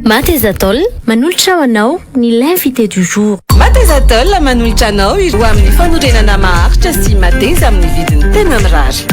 Matezatol manolotra ho anao ny l'invité du jour. Matezatol manolotra anao ireo amin'ny fanorenana maharitra sy mateza amin'ny vidiny tena mirary.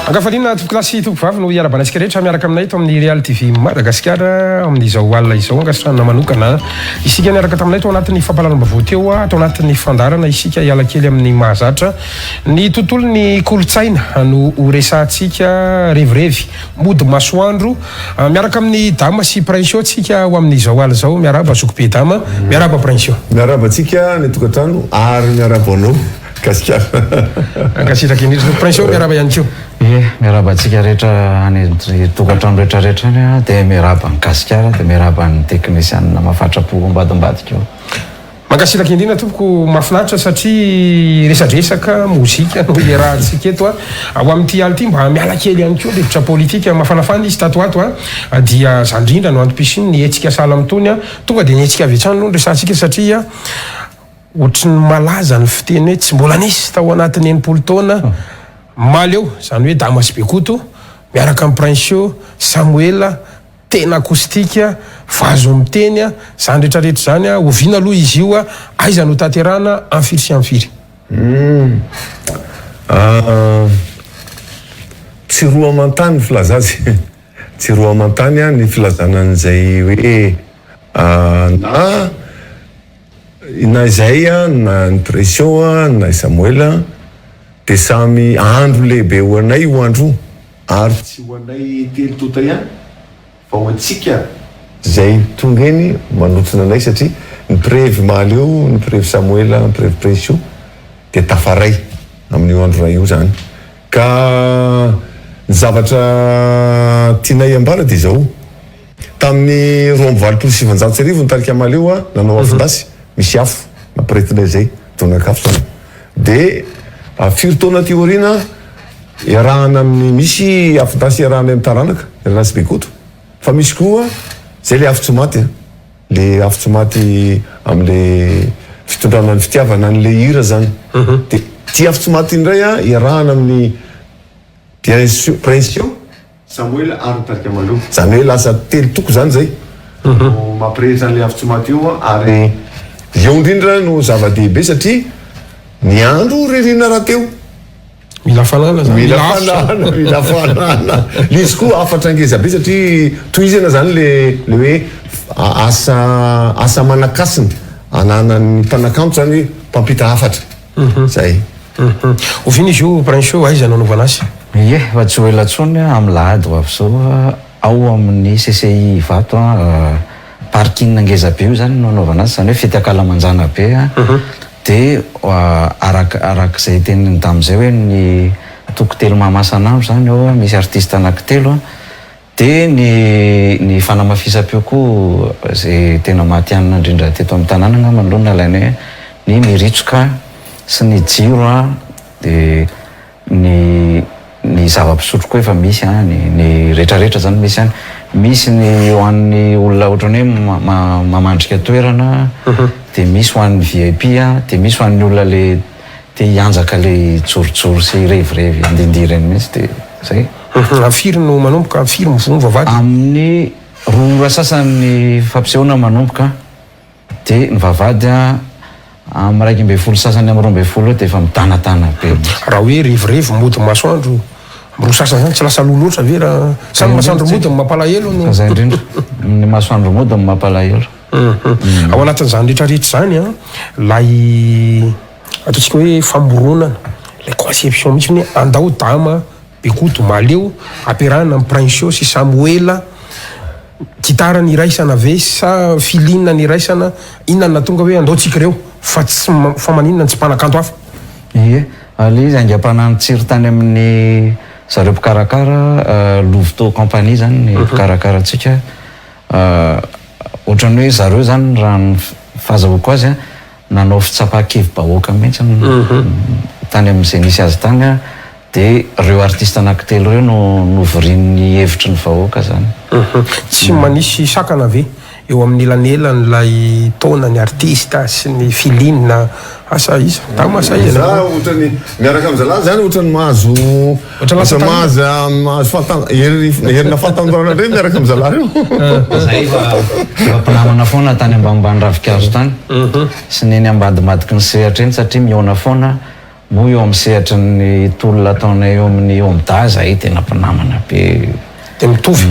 Ankafarina tokolasy tokovavy no iarabanasika rehetra miaraka aminay to amin'ny Real TV Madagasikara amin'izao alina izao angasitranana manokana isika niaraka taminay to anatin'ny fampalaram-bavao teo ato anatin'ny fandarana isika hiala kely amin'ny mahazatra ny tontolo ny kolotsaina no resantsika revirevy mody masoandro miaraka amin'ny dama sy prince tsika ho amin'izao alina izao miaraba zokobe dama miaraba prince miaraba tsika ny tokantrano ary miaraba anao gasikara ankasitraka indrindra prince miaraba ihany keo miaraba atsika rehetra any tokantrano rehetrarehetra any dia miaraba ny gasikara dia miaraba ny teknisianina mahafatrapo ambadimbadika eo mankasitraka indrindra tompoko mahafinaritra satria resadresaka mozika no iarahantsika eto ao amin'ity aly ity mba miala kely ihany koa rivotra politika mafanafana izy tato ato dia zany indrindra no antom-pisiny ny hetsika sala amitony tonga dia ny hetsika avy hatrany no resantsika satria ohatry ny malaza ny fiteny hoe tsy mbola nisy tao anatin'ny enimpolo taona maly eo zany hoe damas bekoto miaraka amin'ny prince samuela tena akostika vazo miteny zany rehetrarehetra zany oviana aloha izy io aiza no taterana amfiry sy amfiry tsy roa amantany filazazy tsy roa amantany ny filazanan'izay hoe na izay na ny pression na samuela dia samy andro lehibe ho anay ho andro ary tsy ho anay telo tota ihany fa ho antsika zay tonga eny manotsina anay satria ny prevy maly eo ny prevy samuela ny prevy pression dia tafaray amin'io andro ray io zany ka ny zavatra tianay ambara dia zao tamin'ny 27 ny tarika maly eo nanao afindasy misy afo nampiretinay zay tonakafo zany dia firy taona ty orina iarahana amin'ny misy afindasy iarahana amin'ny taranaka iarahana sy bekoto fa misy koa zay le afo tsy maty le afo tsy maty am'le fitondrana ny fitiavana n'le hira zany dia ty afo tsy maty indray iarahana amin'ny prince samuel ary tarika maleo zany hoe lasa telo toko zany zay mampirehitra n'le afo tsy maty io ary eo indrindra no zava-dehibe satria ny andro ririna raha teo mila fanana zany mila fanana izy koa afatra angeza be satria toizana zany le hoe asa manakasiny ananan'ny mpanakanto zany hoe mpampita afatra zay ovina izy io prince aiza nanaovana azy ie fa tsy ho elatsony amin'ny lahady ho avy zao ao amin'ny CCI vato parking angeza be io zany no anaovana azy zany hoe fitiakalamanjana be dia arak'izay teniny tamin'izay hoe ny toko telo mahamasan'andro zany ao misy artiste anankitelo dia ny fanamafisam-peo koa zay tena mahatianina indrindra teto amin'ny tanàna angamba aloha nalainy hoe ny miritsoka sy ny jiro dia ny zava-pisotro koa efa misy ny rehetrarehetra zany misy any misy ny ho an'ny olona ohatrany hoe mamandrika toerana dia misy ho an'ny VIP dia misy ho an'ny olona le te hianjaka le jorojoro sy revirevy andindirany mihitsy dia zay afiry no manomboka afiry mivono vavady amin'ny roa sasany fampisehoana manomboka dia ny vavady amin'ny 2 sasany amin'ny 12 dia efa mitanatana be raha hoe revirevy mody masoandro roa sasany zany tsy lasa lolo loatra ve raha samy masoandro mody mampalahelo no zay indrindra ny masoandro mody mampalahelo ao anatin'izany rehetrarehetra zany lay ataontsika hoe famoronana la conception misy hoe andao dama bekoto maleo ampiarahana amin'ny prince sy samuela gitara ny iraisana ve sa filinina ny iraisana inona na tonga hoe andaotsika reo fa tsy fa maninona tsy mpanakanto hafa ie ale izy angam-pana ny tsiry tany amin'ny zareo mpikarakara Louveteau compagnie zany ny mpikarakara atsika ohatrany hoe zareo zany raha ny fahazahoako azy nanao fitsapa-kevy-bahoaka mihitsy tany amin'izay nisy azy tany dia reo artista anankitelo ireo no vorian'ny hevitry ny vahoaka zany. Tsy manisy sakana ve eo amin'ny elanelan'ilay taona ny artista sy ny filinina asa iza tama asa iza za ohatrany miaraka amin'zalahy zany ohatrany mahazo herina fahatanjorana ndray miaraka amin'zalahy io zay fa mpinamana foana tany ambanimbany ravikazo tany sy neny ambadimadiky ny sehatra eny satria miona foana mo eo amin'ny sehatra ny tolona ataona eo amin'ny eo amida zay tena mpinamana be de mitovy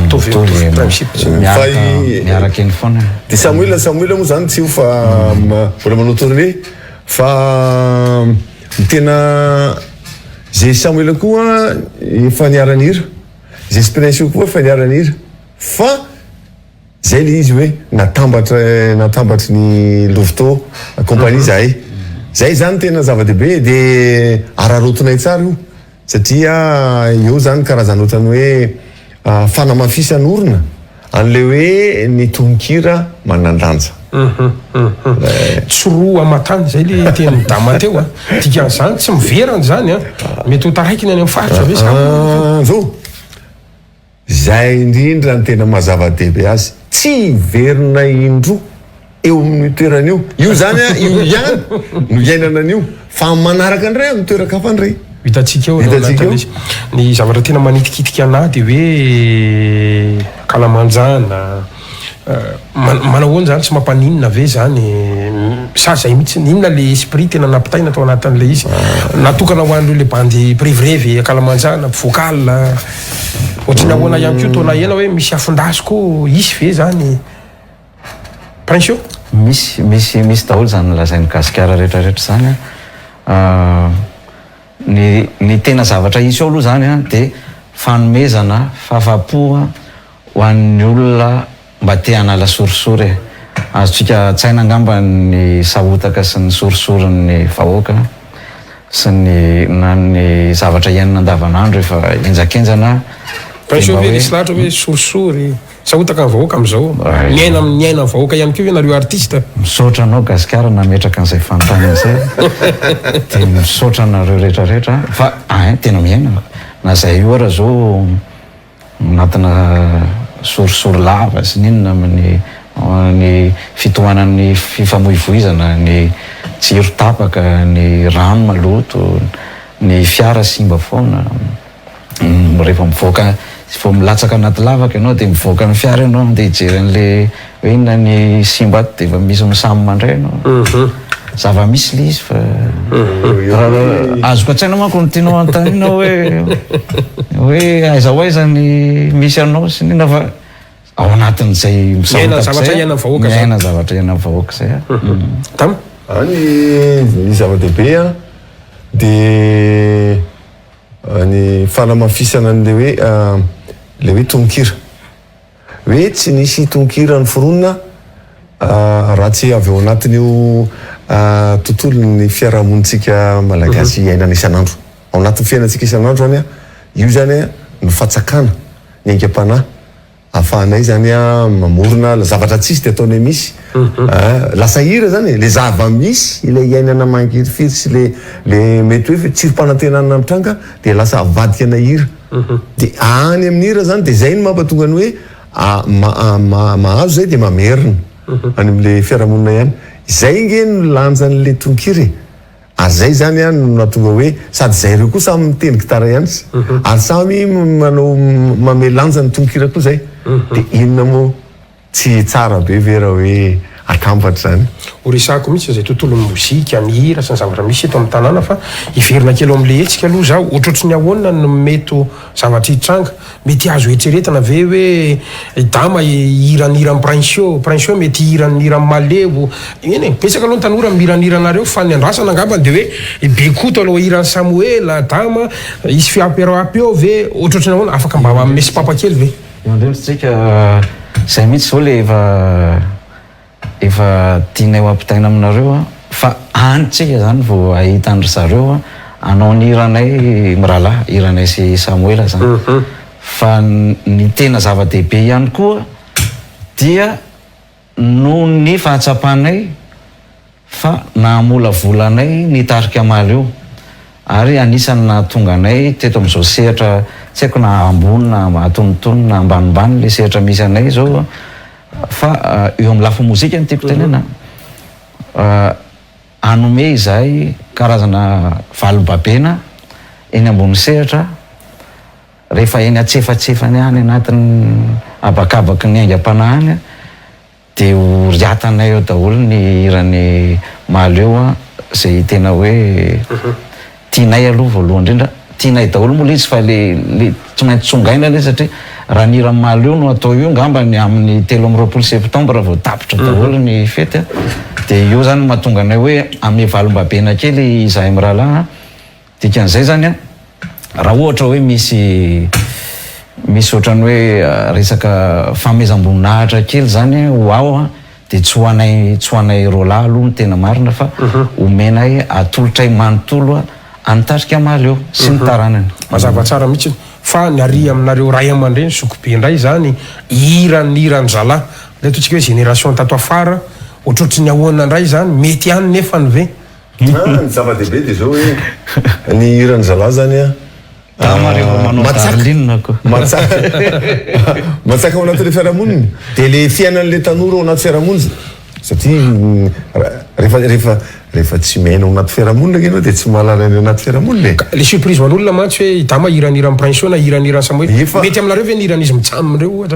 miaraka eny foana de Samuel moa zany tsy io fa mbola manao tournée fa tena zay Samuel koa efa niaran'hira zay Espérance koa efa niaran'hira fa zay le izy hoe natambatry ny Louveteau compagnie zay zany tena zava-dehibe de ararotonay tsara io satria eo zany karazana ohatrany hoe fanamafisan'orona an'le hoe ny tononkira manandanja tsy roa amatany zay le teny dama teo a dikan'izany tsy miverany zany a mety ho taraiky ny any amin'ny faritra ve zao zay indrindra ny tena mazava-dehibe azy tsy verina indro eo amin'ny toerana io zany a io ihany no iainana an'io fa manaraka andray amin'ny toeran-kafa andray hitatsika eo ny zavatra tena manitikitika ana de hoe kalamanjana manahoany zany tsy mampaninona ve zany sa zay mihitsy ninona le esprit tena nampitaina atao anatin'le izy natokana ho an'ireo le bandy privrevy kalamanjana vocal ohatrany ahoana ihany ko taona ela hoe misy afondasy ko isy ve zany Prince misy daholo zany lazain'ny gasikara rehetrarehetra zany ny tena zavatra isy eo aloha zany a de fanomezana fahafapo ho an'ny olona mba te hanala sorisory azotsika tsaina angamba ny sahotaka sy ny sorisorin'ny vahoaka sy ny zavatra iainana andavanandro efa enjakenjana Prince hoe nisy lahatra hoe sorisory sahotaka ny vahoaka am'izao miaina ny vahoaka ihany keo hoe nareo artista misaotra anao gasikara nametraka an'izay fanontany zay de misaotra anareo rehetrarehetra fa tena miaina na zay io ara zao anatina sorisory lava sy ninona amin'ny fitohanan'ny fifamoivoizana ny jiro tapaka ny rano maloto ny fiara simba foana rehefa mivoaka vao milatsaka anaty lavaka ianao de mivoaka ny fiara ianao de hijery an'le hoe inona ny simba ato de efa misy misamy mandray ianao zava-misy le izy fa azoko an-tsaina manko ny tianao antanina hoe aiza ho aiza ny misy anao sy nina fa ao anatin'izay miaina zavatra iaina vahoaka zay tama any zava-dehibe a de ny fanamafisana an'le hoe tononkira hoe tsy nisy tononkira ny foronina raha tsy avy ao anatin'io tontolo ny fiarahamonitsika malagasy iainana isan'andro ao anatin'ny fiainantsika isan'andro zany a io zany a no fatsakana ny aingam-panahy ahafahanay zany a mamorona zavatra tsisy de ataonay misy lasa hira zany le zava-misy ilay iainana mangifiry sy le mety hoe tsirom-panantenana mitranga de lasa avadika ana hira de any amin'ny hira zany de zay no mampatonga ny hoe mahazo zay de mamerina any am'le fiarahamonina ihany zay nge no lanjan'le tononkira ary zay zany a no natonga hoe sady zay reo koa samy miteny gitara ihany ary samy manao mame lanja ny tononkira koa zay de inona moa tsy tsara be vera hoe akambatra zany oresako mihitsy zay tontolo ny mozika ny hira sy ny zavatra misy eto amin'ny tanàna fa iverina kely ao am'le hetsika aloha zaho ohatrotry ny ahoana no meto zavatra hitranga mety azo etseretana ve hoe dama hiran'hira Prince mety hiran'hira maleo eny betsaka aloha ny tanora miran'iranareo fa ny andrasana angambany de hoe bekoto aloha hiran'ny Samuel dama isy fiamperaapy eo ve ohatrotry ny ahoana afaka mba amesy papa kely ve indrindritsika zay mihitsy zao le efa tianay ho ampitaina aminareo fa anitsika zany vao ahita andry zareo anao ny hiranay miralahy hiranay sy Samuel zany fa ny tena zava-dehibe ihany koa dia no ny fahatsapanay fa namola volanay ny tarika amaly io ary anisany nahatonga anay teto am'izao sehatra tsy haiko na ambony na atonotony na ambanimbany le sehatra misy anay zao fa eo amin'ny lafo mozika ny tiako tenena anome izahay karazana valobabena eny ambony sehatra rehefa eny atsefatsefany any anatin'ny abakabaky ny aingam-panahany dia ho riatanay eo daholo ny irany maly eo a zay tena hoe tianay aloha voalohany indrindra tianay daholo moa le izy fa le tsy maintsy tsongaina le satria raha ny irany maly eo no atao io ngambany amin'ny 13 septembre vao tapitra daholo ny fety dia io zany mahatonga anay hoe ame valombabena kely izahay amin'ny rahalahy dikan'izay zany a raha ohatra hoe misy ohatrany hoe resaka famezam-boninahitra kely zany ho ao a dia tsy ho anay roalahy aloha ny tena marina fa omenay atolotray manontolo anitarika maly eo sy ny taranany mazava tsara mihitsy fa niary aminareo ray aman-dreny sokobe indray zany irany zalahy le ataontsika hoe génération tato afara ohatrotry ny ahoana indray zany mety ihany nefa ny ve ny zava-dehibe dia zao hoe ny irany zalahy zany matsaka ao anatin'le fiarahamoniny dia le fiainan'le tanora ao anaty fiarahamonina satria rehefa tsy maina ao anaty fiarahamonina ianao dia tsy mahalala ny anaty fiarahamonina le surprise man'olona mantsy hoe dama iranirany prince na iranirany samoe mety aminareo ve niran'izy mitsamindreo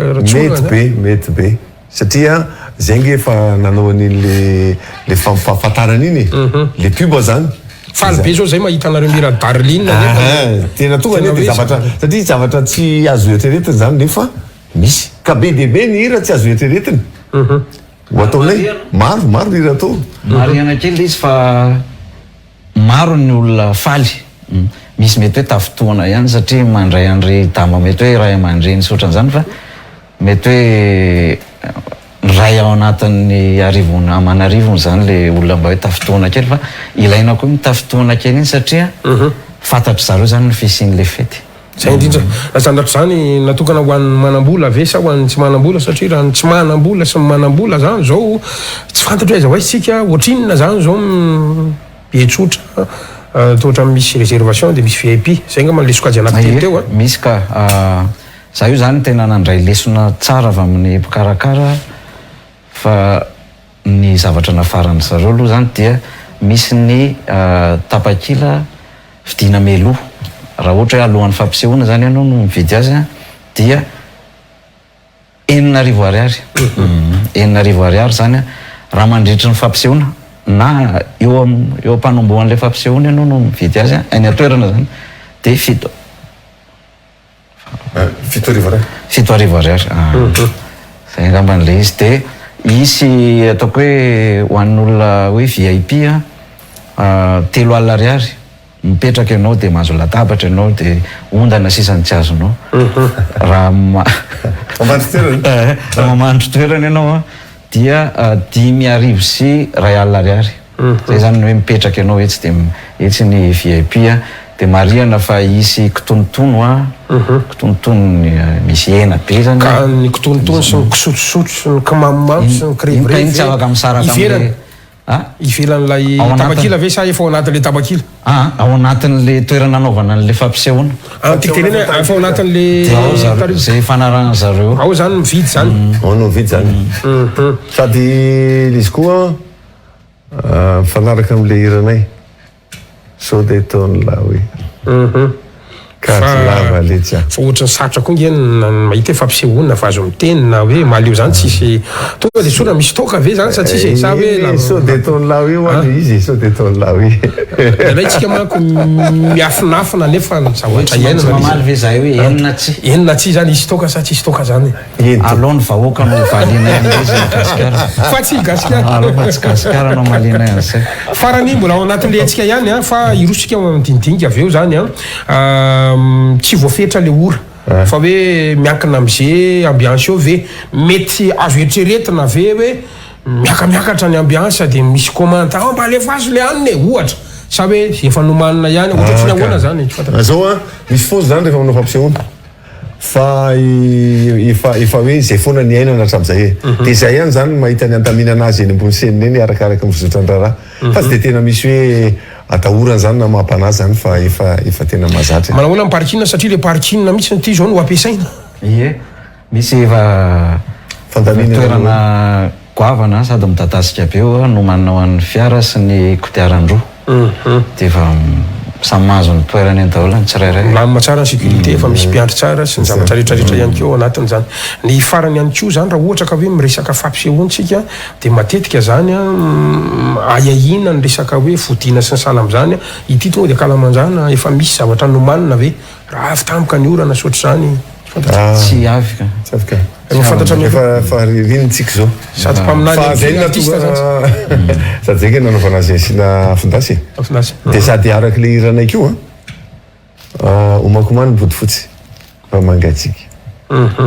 mety be satria zay nge efa nanao an'le fampahafantarana iny le pub zany faly be zao zay mahita anareo mira darline tena tonga ne dia satria zavatra tsy azo eritreretiny zany nefa misy ka be dia be ny hira tsy azo eritreretiny ho ataonay maro hira atao mariana kely izy fa maro ny olona faly misy mety hoe tafotoana ihany satria mandray an'ry dama mety hoe ray aman-dreny sy ohatran'izany fa mety hoe ray ao anatin'ny arivony amanarivony zany le olona mba hoe tafotoana kely fa ilaina koa mitafotoana kely iny satria fantatry zareo zany ny fisian'le fety zay indrindra azandratra zany natokana ho an'ny manam-bola ve sa ho an'ny tsy manam-bola satria raha ny tsy manam-bola sy manam-bola zany zao tsy fantatry hoe zahoaitsika ohatrinona zany zao betsotra tohatra misy réservation dia misy VIP zay nga manlesoko azy anaty teny teo a misy ka za io zany tena nandray lesona tsara avy amin'ny mpikarakara fa ny zavatra nafarany zareo aloha zany dia misy ny tapakila vidina meloha raha ohatra hoe alohan'ny fampisehoana zany ianao no mividy azy dia 9,000 ariary 9,000 ariary zany raha mandritry ny fampisehoana na eo ampanombohan'le fampisehoana ianao no mividy azy any atoerana zany dia 7,000 ariary zay angamban'le izy dia isy ataoko hoe ho an'olona hoe VIP 3,000 ariary mipetraka ianao dia mahazo latabatra ianao dia ondana sisany tsy azonao raha mamandry toerana ianao dia 10,000 sy 2,000 ariary zay zany hoe mipetraka ianao etsy dia etsy ny VIP dia mariana fa isy kitonotono kitonotono misy hena be zany ka ny kitonotono sy ny kisotrosotro sy ny kimamimamy sy ny crève tsy afaka misaraka am'le ivelan'ilay tabakila ve sa efa ao anatin'le tabakila ao anatin'le toerana anaovana an'le fampisehoana tiktenena efa ao anatin'le zay fanarana zareo ao zany mividy zany ao no mividy zany sady izy koa mifanaraka am'le hiranay so de taony lahoe lava letsa fa ohatrany satra koa ngeny mahita hoe fampisehoana fa azo miteny na hoe maly eo zany tsisy tonga dia sona misy toka ve zany sa tsisy sa hoe so de taony lahoe hoany izy so de taony lahoe ilay tsika manko miafinafina nefa zavatra iainamamaly ve zay hoe enina tsy zany isy toka sa tsisy toka zany aloha ny vahoaka no valina izy gasikara fa tsy gasikara aloha tsy gasikara no malina an'izay farany mbola ao anatin'le antsika ihany fa irosika midinidinika avy eo zany tsy voafetra le ora fa hoe miankina am'izay ambiance eo ve mety azo eritreretina ve hoe miakamiakatra ny ambiance dia misy commenta mba alefa azo le aniny ohatra sa hoe efa nomanina ihany ohatra tsy ny ahoana zany zao misy fosy zany rehefa manao fampisehoana fa efa hoe zay foana ny ainana hatram'izay dia zay ihany zany mahita ny antaminana azy eny ambony senina eny arakaraka ny fizotran-draharaha fa tsy dia tena misy hoe atahorany zany na mampanazy zany fa efa tena mazatra. Manahoana ny parking satria le parking mihitsy ty zao no ampiasaina. Ie, misy efa toerana goavana sady midatasika be eo no manao an'ny fiara sy ny kodiaran-droa. Dia efa samy mahazo ny toerana eny daholo ny tsirairay. Milamina tsara ny sécurité, efa misy mpiandry tsara sy ny zavatra rehetrarehetra ihany koa anatiny zany. Ny farany ihany koa zany raha ohatra ka hoe miresaka fampisehoantsika dia matetika zany ayahina ny resaka hoe fodiana sy ny sahala amin'izany ity tonga dia kalamanjana efa misy zavatra nomanina ve raha avy tampoka ny orana sotr' zany tsy afika. Tsy afaka. Fantatra Efa ririnitsika zao. Sady mpaminany artiste zany. Sady zay ke nanaovana azy asiana afindasy. Afindasy. Dia sady araka le hiranay koa omakomany bodofotsy mba mangatsika.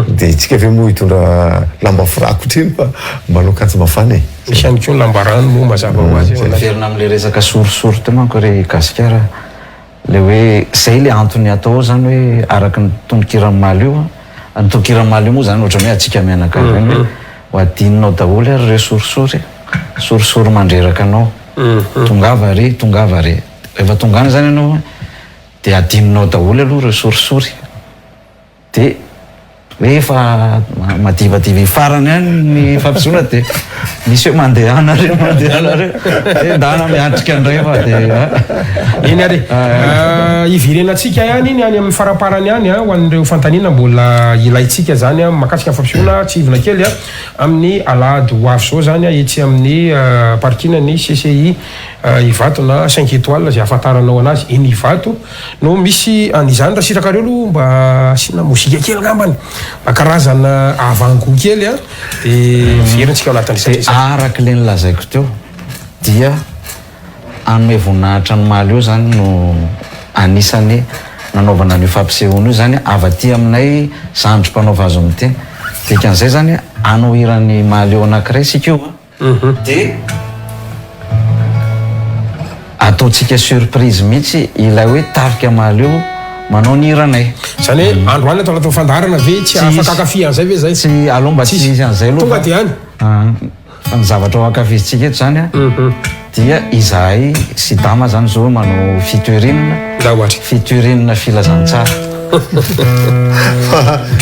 Dia itsika ve moa hitondra lamba firakotra iny fa manao katsy mafana e. Misy ihany koa ny lamba rano moa mazava ho azy. Verina amin'le resaka sorisory teo manko re gasikara. Le hoe zay le antony atao zany hoe araka ny tononkirany maly io ny tononkirany maly io moa zany ohatra hoe atsika mianakavy eny hoe ho adininao daholo ary re sorisory mandreraka anao tongava re rehefa tongana zany ianao dia adininao daholo aloha re sorisory dia rehefa madivadivy farany any ny fampisehoana dia misy hoe mandehana re dana miatrika andray fa dia eny ary ivirenantsika ihany iny any amin'ny faraparany any ho an'ireo fantaniana mbola ilaitsika zany makasika fampisehoana tsy ivona kely amin'ny alady ho avy zao zany etsy amin'ny parking ny CCI Ivato na 5 étoiles zay ahafantaranao anazy eny Ivato no misy an'izany raha sitrakareo aloha mba asiana mozika kely ngambany mba karazana avango kely dia verintsika ao anatin'izay. Araka le nilazaiko teo dia anome voninahitra ny maly io zany no anisany nanaovana ny fampisehoana io zany avy aty aminay zandry mpanaova azo amin'ny teny dikan'izay zany anao hiran'ny maly eo anankiray sika io dia ataontsika surprise mihitsy ilay hoe tarika maly io manao ny hiranay. Zany hoe andro any atao fandarana ve tsy afaka akafi an'izay ve zay? Tsy aloha mba tsy izy an'izay aloha. Tonga dia any. Fa ny zavatra ho akafizitsika eto zany dia izahay sy dama zany zao manao fitoerinina filazantsara.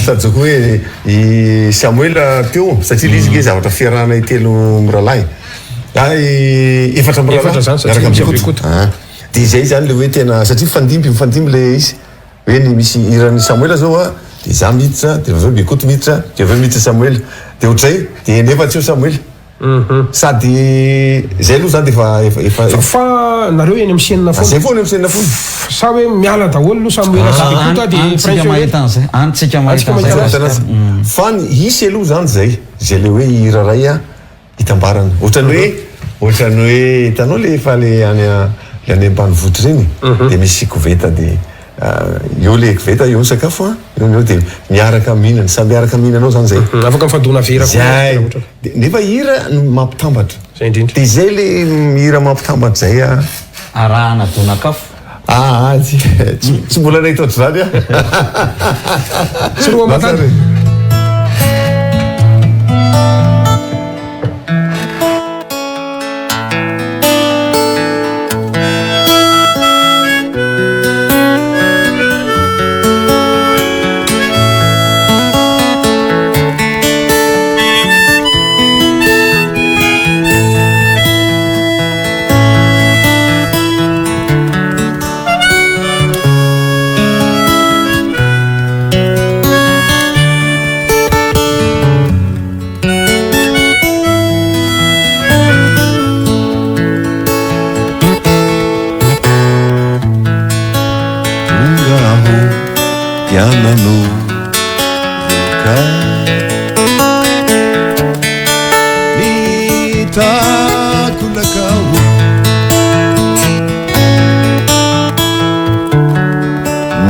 Sady zao koa hoe i Samuel teo satria izy ke zavatra fiarahana telo miralahy. Efatra miralahy miaraka amin'ny dia izay zany le hoe tena satria mifandimby le izy hoe ny misy iran'ny Samuel zao dia za miditra dia aveo Bekoto miditra dia aveo miditra Samuel dia ohatray dia nefa tsy eo Samuel sady zay aloha zany dia efa fa nareo eny amin'ny senina foana. Zay foana amin'ny senina foana. Sa hoe miala daholo aloha Samuel sy Bekoto dia antsika mahita an'izay. Fa isy aloha zany zay le hoe hira ray hitambarana ohatrany hoe hitanao le efa le any ambanivohitra reny dia misy koveta dia eo le koveta eo ny sakafo eo dia miaraka mihinana samy miaraka mihinanao zany zay afaka mifandona vera zay nefa hira mampitambatra zay indrindra dia zay le hira mampitambatra zay arahana donakafo tsy mbola nahita ohatr'izany tsy roa matany.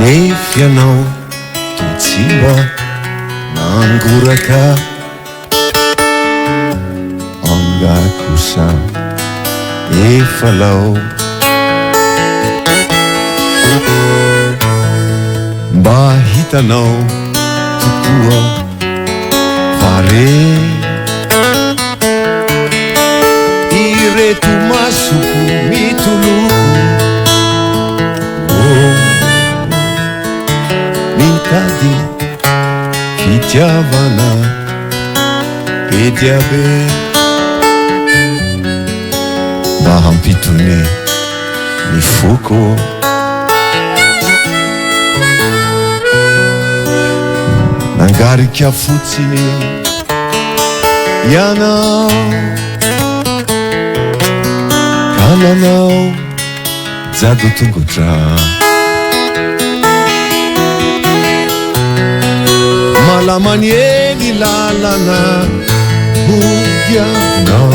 Nefianao totsimba nangoraka angakosa efa lao mba hitanao tokoa fare ireto masoko mitoloko mitady fitiavana be dia be mba hampitone ny foko nangarika fotsiny ianao ka nanao jado tongotra malamanieny lalana odiavinao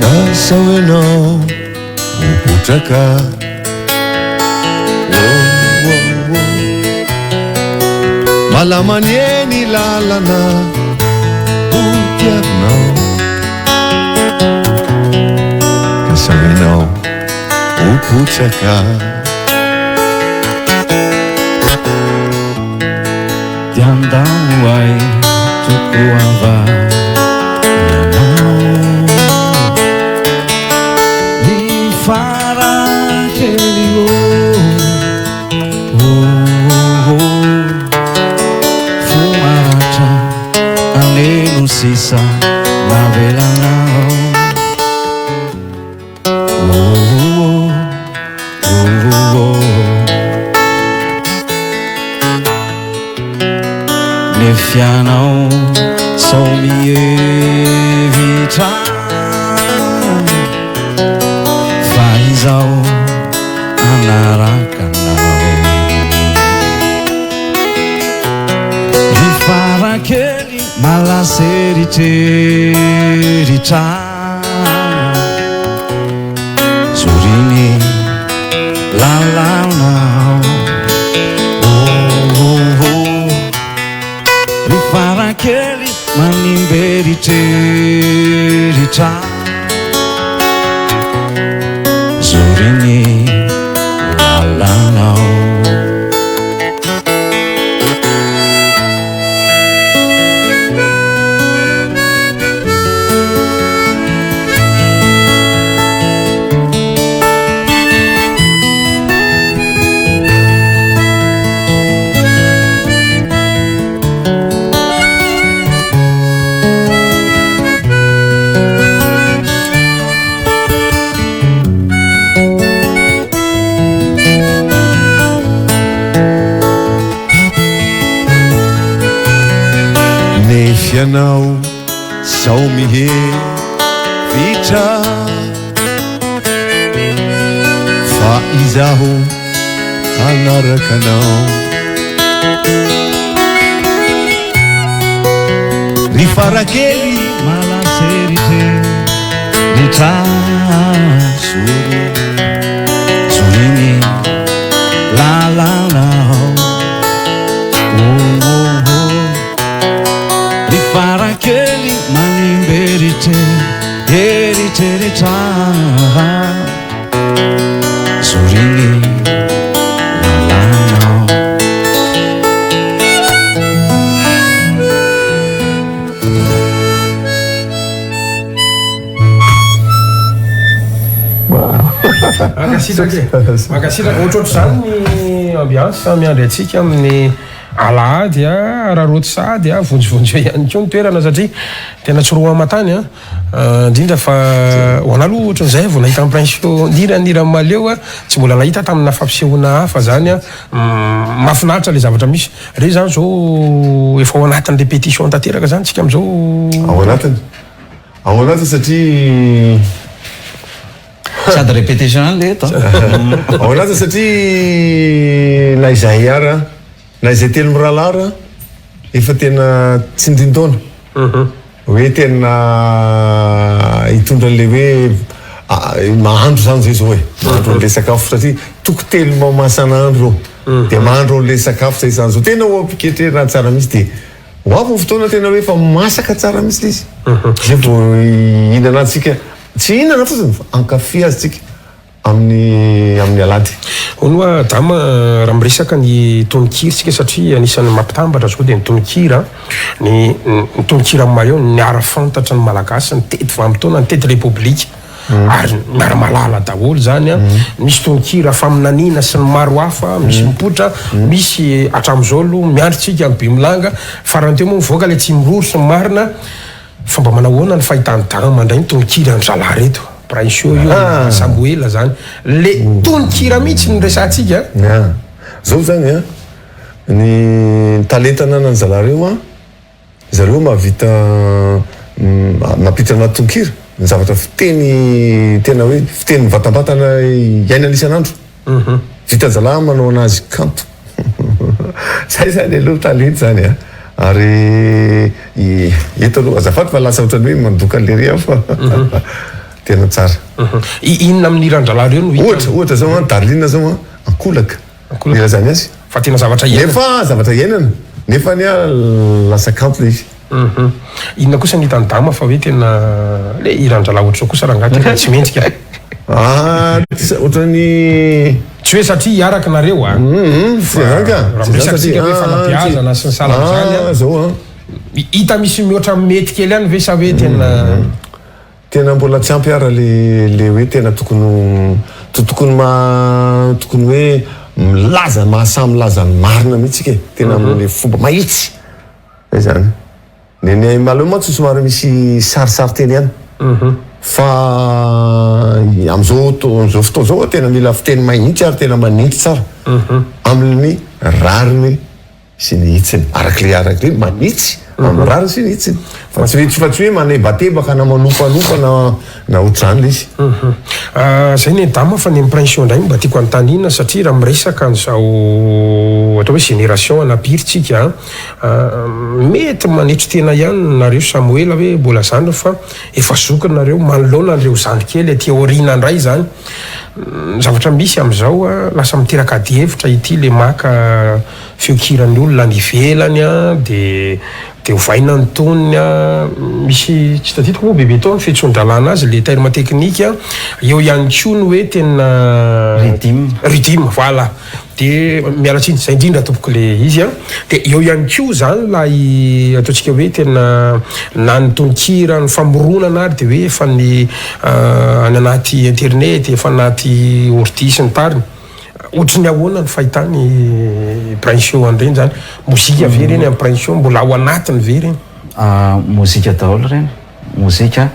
ka sao enao mipotraka malamanieny lalana odiavinao ka sao enao mipotraka Diandao ai tukuava yanao Ni fara kelio Fumarata anenu sisa mavelanao Nefianao sao mievitra fa izao anarakanao Ny farakely malaseritseritra Zoriny lalanao Farakely manimberitseritra Zoriny lalanao Nefianao sao mihevitra fa izaho anarakanao Ry farakely malaseritseritra Zoriny lalanao Ry farakely manimberitseritra Zoriny lalanao Makasitraka ohatroatra zany ny ambiance miandry atsika amin'ny alahady raha roty sady vonjovonjo ihany koa ny toerana satria tena tsy roa amatany indrindra fa hoana aloha ohatran'izay vao nahita impression nira maleo tsy mbola nahita tamina fampisehoana hafa zany mahafinaritra le zavatra misy re zany zao efa ao anatin'ny répétition tanteraka zany tsika am'izao ao anatiny satria sady répétition le eto ao anatiny satria na izay ara na izay telo mirahalara efa tena tsy ndrintaona hoe tena hitondra an'le hoe mahandro zany zay zao hoe mahandro an'le sakafo satria toko telo mahasan'andro dia mahandro an'le sakafo zay zany zao tena ho ampiketrerina tsara misy dia ho avy ny fotoana tena hoe fa masaka tsara misy izy zay vao hinana antsika tsy hinana fotsiny fa ankafy azy tsika amin'ny alady onoa dama raha miresaka ny tononkiritsika satria anisan'ny mampitambatra zao dia ny tononkira ny tononkira maleo ny ara fantatra ny malagasy ny tety vanim-potoana ny tety république ary miara-malala daholo zany a misy tononkira faminanina sy ny maro hafa misy mipotra misy atram'izao aloha miandritsika ny bemilanga farany teo moa mivoaka le tsy miroro sy ny marina fomba manahoana ny fahitany dama ndray ny tononkira ny zalahy reto Prince io Samuela zany le tononkira mihitsy ny resantsika zao zany a ny talentana ny zalareo a zareo mahavita mampitra anaty tononkira ny zavatra fiteny tena hoe fiteny vatambatana iaina isan'andro vita zalahy manao anazy kanto zay zany aloha talenta zany a ary eto aloha azafady fa lasa ohatrany hoe mandoka leria fa tena tsara inona amin'ny iran-dralahy reo no ohatra zao a darlina zao a ankolaka ira zany azy fa tena zavatra nefa zavatra iainana nefa ny a lasa kanto le izy inona kosa ny hitany dama fa hoe tena le iran-dralahy ohatrao kosa raha ngaty tsy mentsika ohatrany tsy hoe satria hiaraka nareo a raha miresaktsika hoe fanabeazana sy ny salamy zany zao a hita misy mihoatra mety kely any ve sa hoe tena mbola tsy ampy ara le hoe tena tokony hoe milaza mahasamy laza ny marina mihitsy tena amin'le fomba mahitsy zay zany neny maleo moa tsy somary misy sarisary teny ihany fa am'izao fotoa zao tena mila fiteny mahitsy ary tena manitsy tsara amin'ny rariny sy ny hitsiny arak'le manitsy amin'ny rariny sy ny hitsiny fa tsy hoe manebatebaka na manopanopa na ohatr'izany le izy zay ny dama fa ny impression ndray mba tiako antanina satria raha miresaka an'izao atao hoe génération anapiritsika mety manetry tena ihany nareo Samuela hoe mbola zany fa efa zokiny nareo manolona an'ireo zany kely aty aoriana indray zany zavatra misy am'izao a lasa miteraka adihevitra ity le maka feokiran'ny olona ny ivelany a de hovaina ny tonony a misy tsy taditako moa bebe tao ny fihetsondralana azy le terme technique a eo ihany koa ny hoe tena rythme voilà de mialatsiny zay indrindra tompoko le izy a de eo ihany koa zany lay ataontsika hoe tena na ny tononkira ny famoronana ary de hoe efa ny any anaty internet efa anaty ordi sy ny tariny ohatrany ahoana ny fahitany Prince andreny zany mozika ve reny amin'ny Prince mbola ao anatiny ve reny mozika daholo reny mozika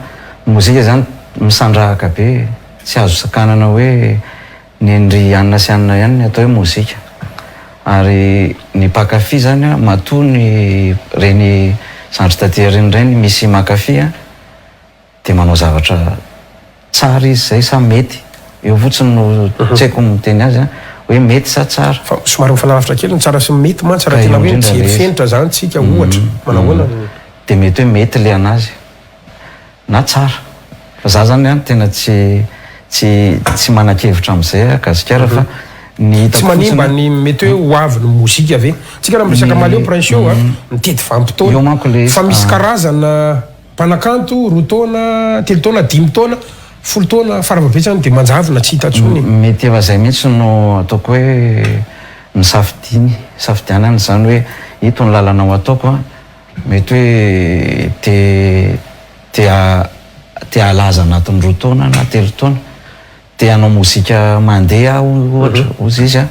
zany misandrahaka be tsy azo sakanana hoe nendry anina sy anina ihany atao hoe mozika ary ny mpakafy zany matoa ny reny zandry tateriny reny misy makafy de manao zavatra tsara izy zay sa mety eo fotsiny no tsy haiko miteny azy hoe mety sa tsara fa somary mifanarafitra kely ny tsara sy mety mantsy raha tena hoe mijery fenitra zany tsika ohatra manahoana de mety hoe mety le anazy na tsara fa za zany any tena tsy manan-kevitra am'izay gasikara fa ny tsy manimba ny mety hoe hoavy ny mozika ave tsika raha miresaka maleo Prince a mitety vampitaona fa misy karazana mpanakanto 2 taona 3 taona 5 taona 10 taona faravabetsany de manjavina tsy hita tsony mety eva zay mihitsy no ataoko hoe ny safidianany zany hoe ito ny lalanao ataoko mety hoe te alaza anatin'ny 2 taona na 3 taona te hanao mozika mandeha ohatra ozy izy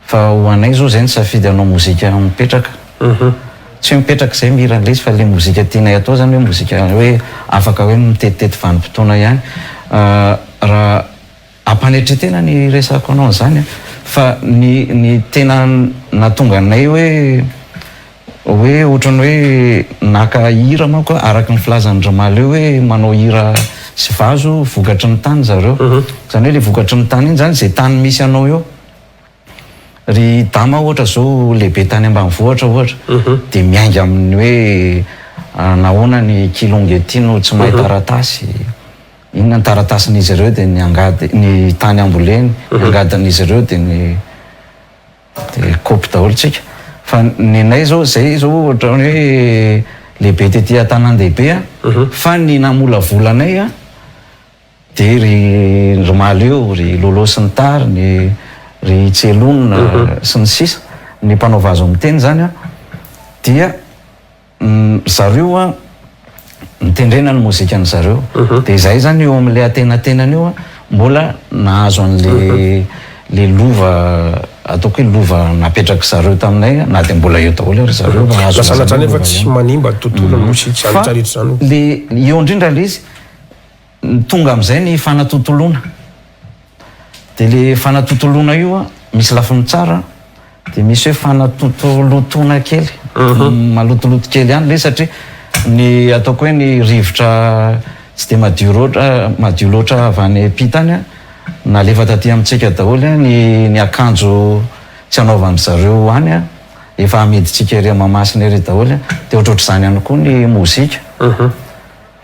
fa ho anay zao zay ny safidy hanao mozika mipetraka tsy mipetraka zay miran'le izy fa le mozika tianay atao zany hoe mozika hoe afaka hoe mitetitety vanim-potoana ihany raha ampanetretena ny resako anao zany fa ny tena natonga anay hoe ohatrany hoe naka hira manko araka ny filazan'ny Ramaleo hoe manao hira sy vazo vokatry ny tany zareo zany hoe le vokatry ny tany iny zany zay tany misy anao eo ry dama ohatra zao lehibe tany ambanivohitra ohatra de miainga amin'ny hoe nahoana ny kilongety no tsy mahay taratasy inona ny taratasin'izy ireo de ny tany amboleny angadin'izy ireo de kopy daholo tsika fa nenay zao zay zao ohatrany hoe lehibe tety an-tanan-dehibe fa ny namolavolanay de ry Ramaleo ry Lolo sy ny Tary ry Tselonina sy ny sisa ny mpanao vazo amin'ny teny zany dia zareo mitendrena ny mozika ny zareo dia izay zany eo amin'ilay atenatenany io a mbola nahazo an'le lova ataoko hoe lova napetraka zareo taminay na dia mbola eo daholo ry zareo lasana zany efa tsy manimba tontolo ny mozika rehetrarehetra zany le eo indrindra le izy tonga amin'izay ny fanatotoloana dia le fanatotoloana io a misy lafiny tsara dia misy hoe fanatotolotona kely malotoloto kely ihany le satria ny ataoko hoe ny rivotra tsy dia madio loatra avy any ampitany a nalefa taty amintsika daholo a ny akanjo tsy anaovan'ny zareo any a efa amiditsika ery mamasina ery daholo a dia ohatrohatr'izany ihany koa ny mozika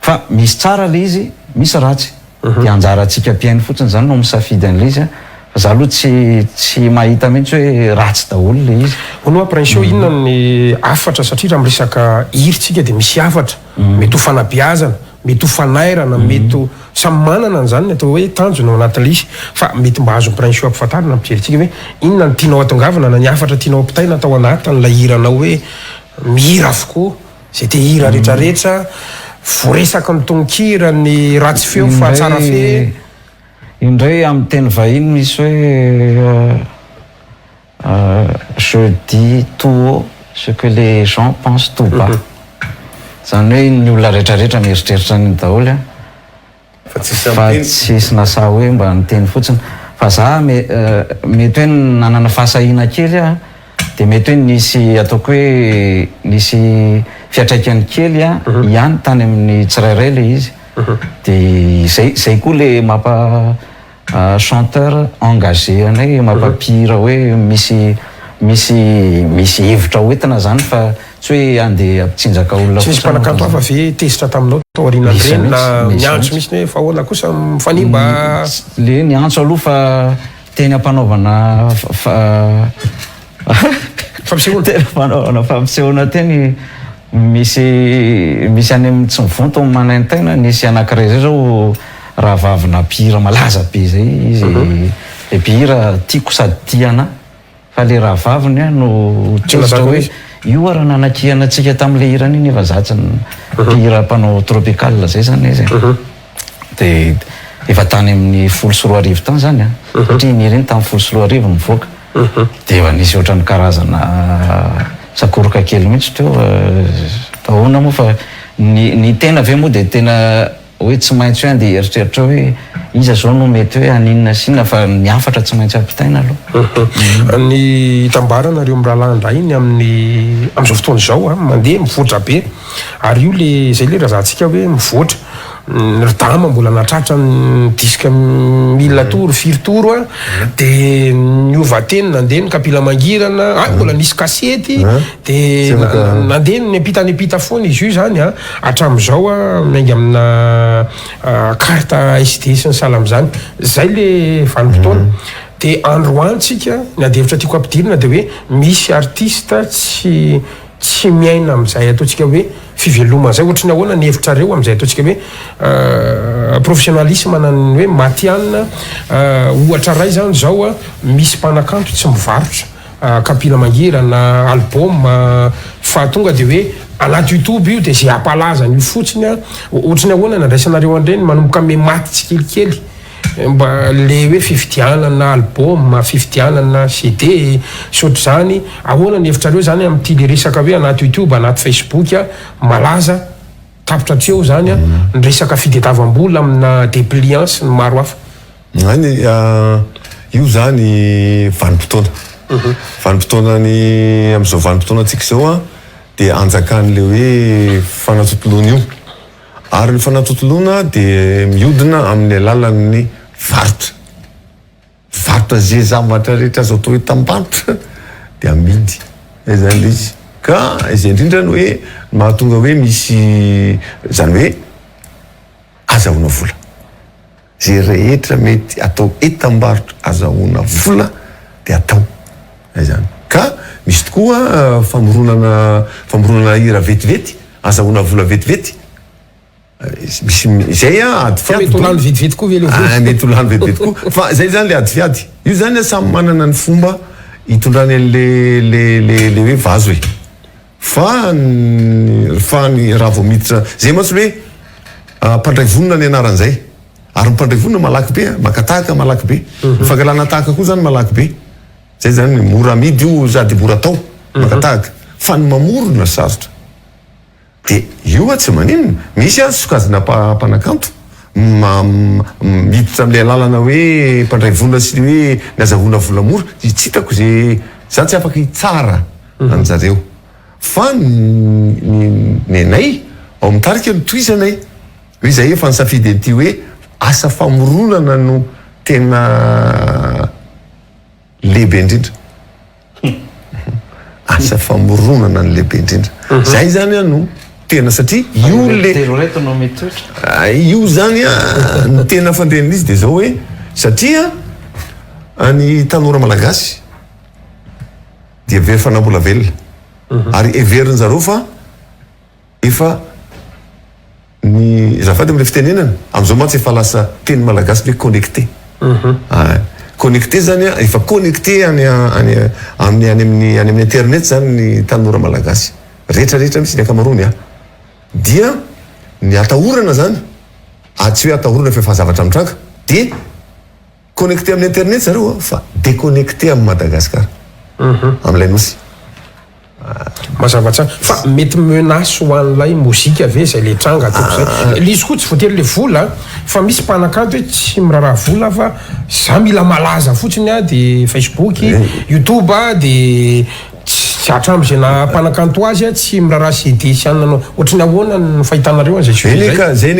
fa misy tsara le izy misy ratsy dia anjarantsika mpiainy fotsiny zany no misafidy an'le izy a fa za aloha tsy mahita mihitsy hoe ratsy daholo le izy hono apprension inona ny afatra satria raha miresaka hiritsika dia misy afatra mety ho fanabeazana mety ho fanairana mety ho samy manana an'izany ny atao hoe tanjona ao anatin'le izy fa mety mba azo apprension ampifantarina ampijeritsika hoe inona ny tianao atongavana na ny afatra tianao ampitaina atao anatin'ilay hiranao hoe mihira avokoa zay te hira rehetrarehetra voaresaka ny tononkira ny ratsy feo fa tsara fe indray amin'ny teny vahiny misy hoe je dis tout haut ce que les gens pensent tout bas zany hoe ny olona rehetrarehetra mieritreritra ny daholo fa fa tsisy nasa hoe mba nyteny fotsiny fa za mety hoe nanana fahasahina kely a dia mety hoe nisy ataoko hoe nisy fiatraikany kely a ihany tany amin'ny tsirairay le izy dia zay koa le mampa chanteur engagé anay mampampihira hoe misy hevitra hoentina zany fa tsy hoe andeha ampitsinjaka olona tsy misy mpanakanto hafa ve tezitra taminao tao aoriana reny na miantso misy hoe fa hoana kosa mifanimba le niantso aloha fa teny ampanaovana fanaovana fampisehoana teny misy any amin'ny tsy mivonto manaintena nisy anankiray zay zao raha vavina mpihira malaza be zay izy le mpihira tiako sady tiana fa le raha vaviny a no tezitra hoe io raha nanakihana antsika tamin'le hirany iny efa zatsy ny mpihira mpanao tropical zay zany izy dia efa tany amin'ny 10 tany zany a satria nireny tamin'ny 10 mivoaka dia efa nisy ohatrany karazana sakoroka kely mihitsy teo ahoana moa fa ny tena ve moa dia tena hoe tsy maintsy hoe andeha eritreritra hoe iza zao no mety hoe aninona sinona fa ny afatra tsy maintsy ampitaina aloha ny tambaranareo amin'ny raha landra iny amin'izao fotoana izao a mandeha mivoatra be ary io le zay le raha zantsika hoe mivoatra rdama mbola natratra ny diska 1000 toro 4 toro a dia niovateny nandeha ny kapila mangirana mbola nisy kasety dia nandeha ny ampita foana izy io zany a hatramin'izao a maingy amina carte SD sy ny sala am'izany zay le vanim-potoana dia androantsika ny adevitra tiako ampidirina dia hoe misy artiste tsy miaina amin'izay ataontsika hoe fivelomana zay ohatrany ahoana ny hevitrareo amin'izay ataontsika hoe professionnalisme nany hoe matianina ohatra ray zany zao a misy mpanakanto tsy mivarotra kapila mangira na album fa tonga dia hoe anaty youtube io dia zay ampalazany io fotsiny a ohatrany ahoana nandraisanareo andreny manomboka ame maty tsikelikely mba le hoe fividianana album fividianana CD sotro zany ahoana ny hevitrareo zany amin'ity le resaka hoe anaty youtube anaty facebook a malaza tapitra atreo zany a ny resaka fidetavam-bola amina dépliance ny maro hafa any io zany vanim-potoana ny amin'izao vanim-potoana antsika zao a dia anjakan'le hoe fanatotoloana io ary ny fanatotoloana dia miodina amin'ny alalan'ny varotra zay zavatra rehetra azo atao hoe tambarotra dia amidy zany le izy ka izay indrindra ny hoe mahatonga hoe misy zany hoe azahoana vola zay rehetra mety atao etam-barotra azahoana vola dia atao zany ka misy tokoa famoronana hira vetivety azahoana vola vetivety misy zay ady mety olany vetivety koa ve le mety olany vetivety koa fa zay zany le ady fiady io zany samy manana ny fomba hitondrany an'le hoe vazo e fa ny raha vao miditra zay matsy hoe mpandray vonona ny anaran'izay ary mpandray vonona malaky be makatahaka malaky be fangalana tahaka koa zany malaky be zay zany mora amidy io sady mora atao makatahaka fa ny mamorona sarotra de io tsy maninona misy azy sokazina mpanakanto miditra am'le lalana hoe mpandray vonona sy hoe nazavona vola mora tsy hitako zay za tsy afaka hitsara anjareo fa ny anay ao mitarika ny toizanay hoe zay efa nisafidy an'ity hoe asa famoronana no tena lehibe indrindra asa famoronana ny lehibe indrindra zay zany ano tena satria io zany ny tena fandrenan'izy de zao hoe satria any tanora malagasy dia very fanambola velona ary everiny zareo fa efa ny zafady am'le fitenenana am'izao mantsy efa lasa teny malagasy hoe connecté connecté zany efa connecté any amin'ny internet zany ny tanora malagasy rehetrarehetra misy ny akamarony dia ny atahorana zany tsy hoe atahorana fa efa zavatra mitranga de connecté amin'ny internet zareo fa déconnecté amin'ny Madagasikara am'ilay nosy mazava tsara fa mety menace ho an'ilay mozika ve zay le tranga atoko zay lizy koa tsy voatery le vola fa misy mpanakanto hoe tsy miraraha vola fa za mila malaza fotsiny de Facebook YouTube de tsy atramby zay na mpanakanto azy tsy miraraha CD sy ananao ohatrany ahoana ny fahitanareo zay zay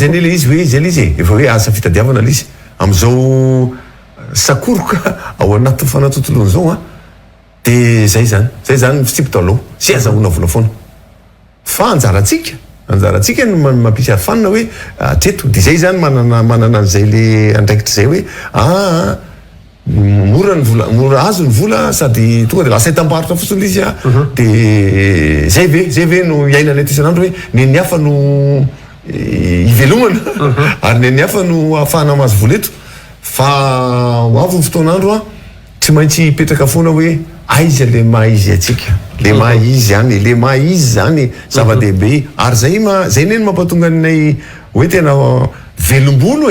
ne le izy hoe zay le izy efa hoe asa fitadiavana le izy am'izao sakoroka ao anatin'ny fanatontolona zao de zay zany fitsipy aloha sy azahoana vola foana fa anjaratsika no mampisy afanina hoe treto de zay zany manana an'izay le andraikitra zay hoe mora azo ny vola sady tonga de lasa itambaritra fotsiny izy de zay ve no iainana eto isan'andro hoe neny hafa no ivelomana ary neny hafa no ahafahana mazo vola eto fa avy ny fotoan'andro tsy maintsy hipetraka foana hoe aiza le maizy atsika le maizy any le maizy zany zava-dehibe ary zay neny mampatonga anay hoe tena velombolo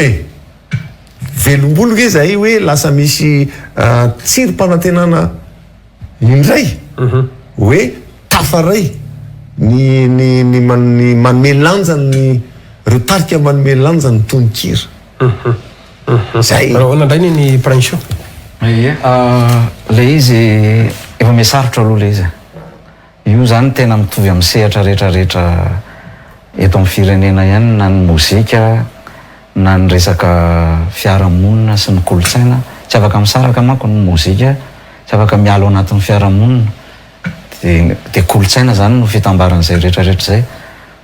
velombolo ge zay hoe lasa misy tsirom-panantenana indray hoe tafaray ny manome lanjany reo tarika manome lanjany tononkira zay nandray ny prince le izy efa misarotra aloha le izy io zany tena mitovy amin'ny sehatra rehetrarehetra eto amin'ny firenena ihany na ny mozika na ny resaka fiarahamonina sy ny kolotsaina tsy afaka misaraka manko ny mozika tsy afaka mialo anatin'ny fiarahamonina de kolotsaina zany no fitambaran'izay rehetrarehetra zay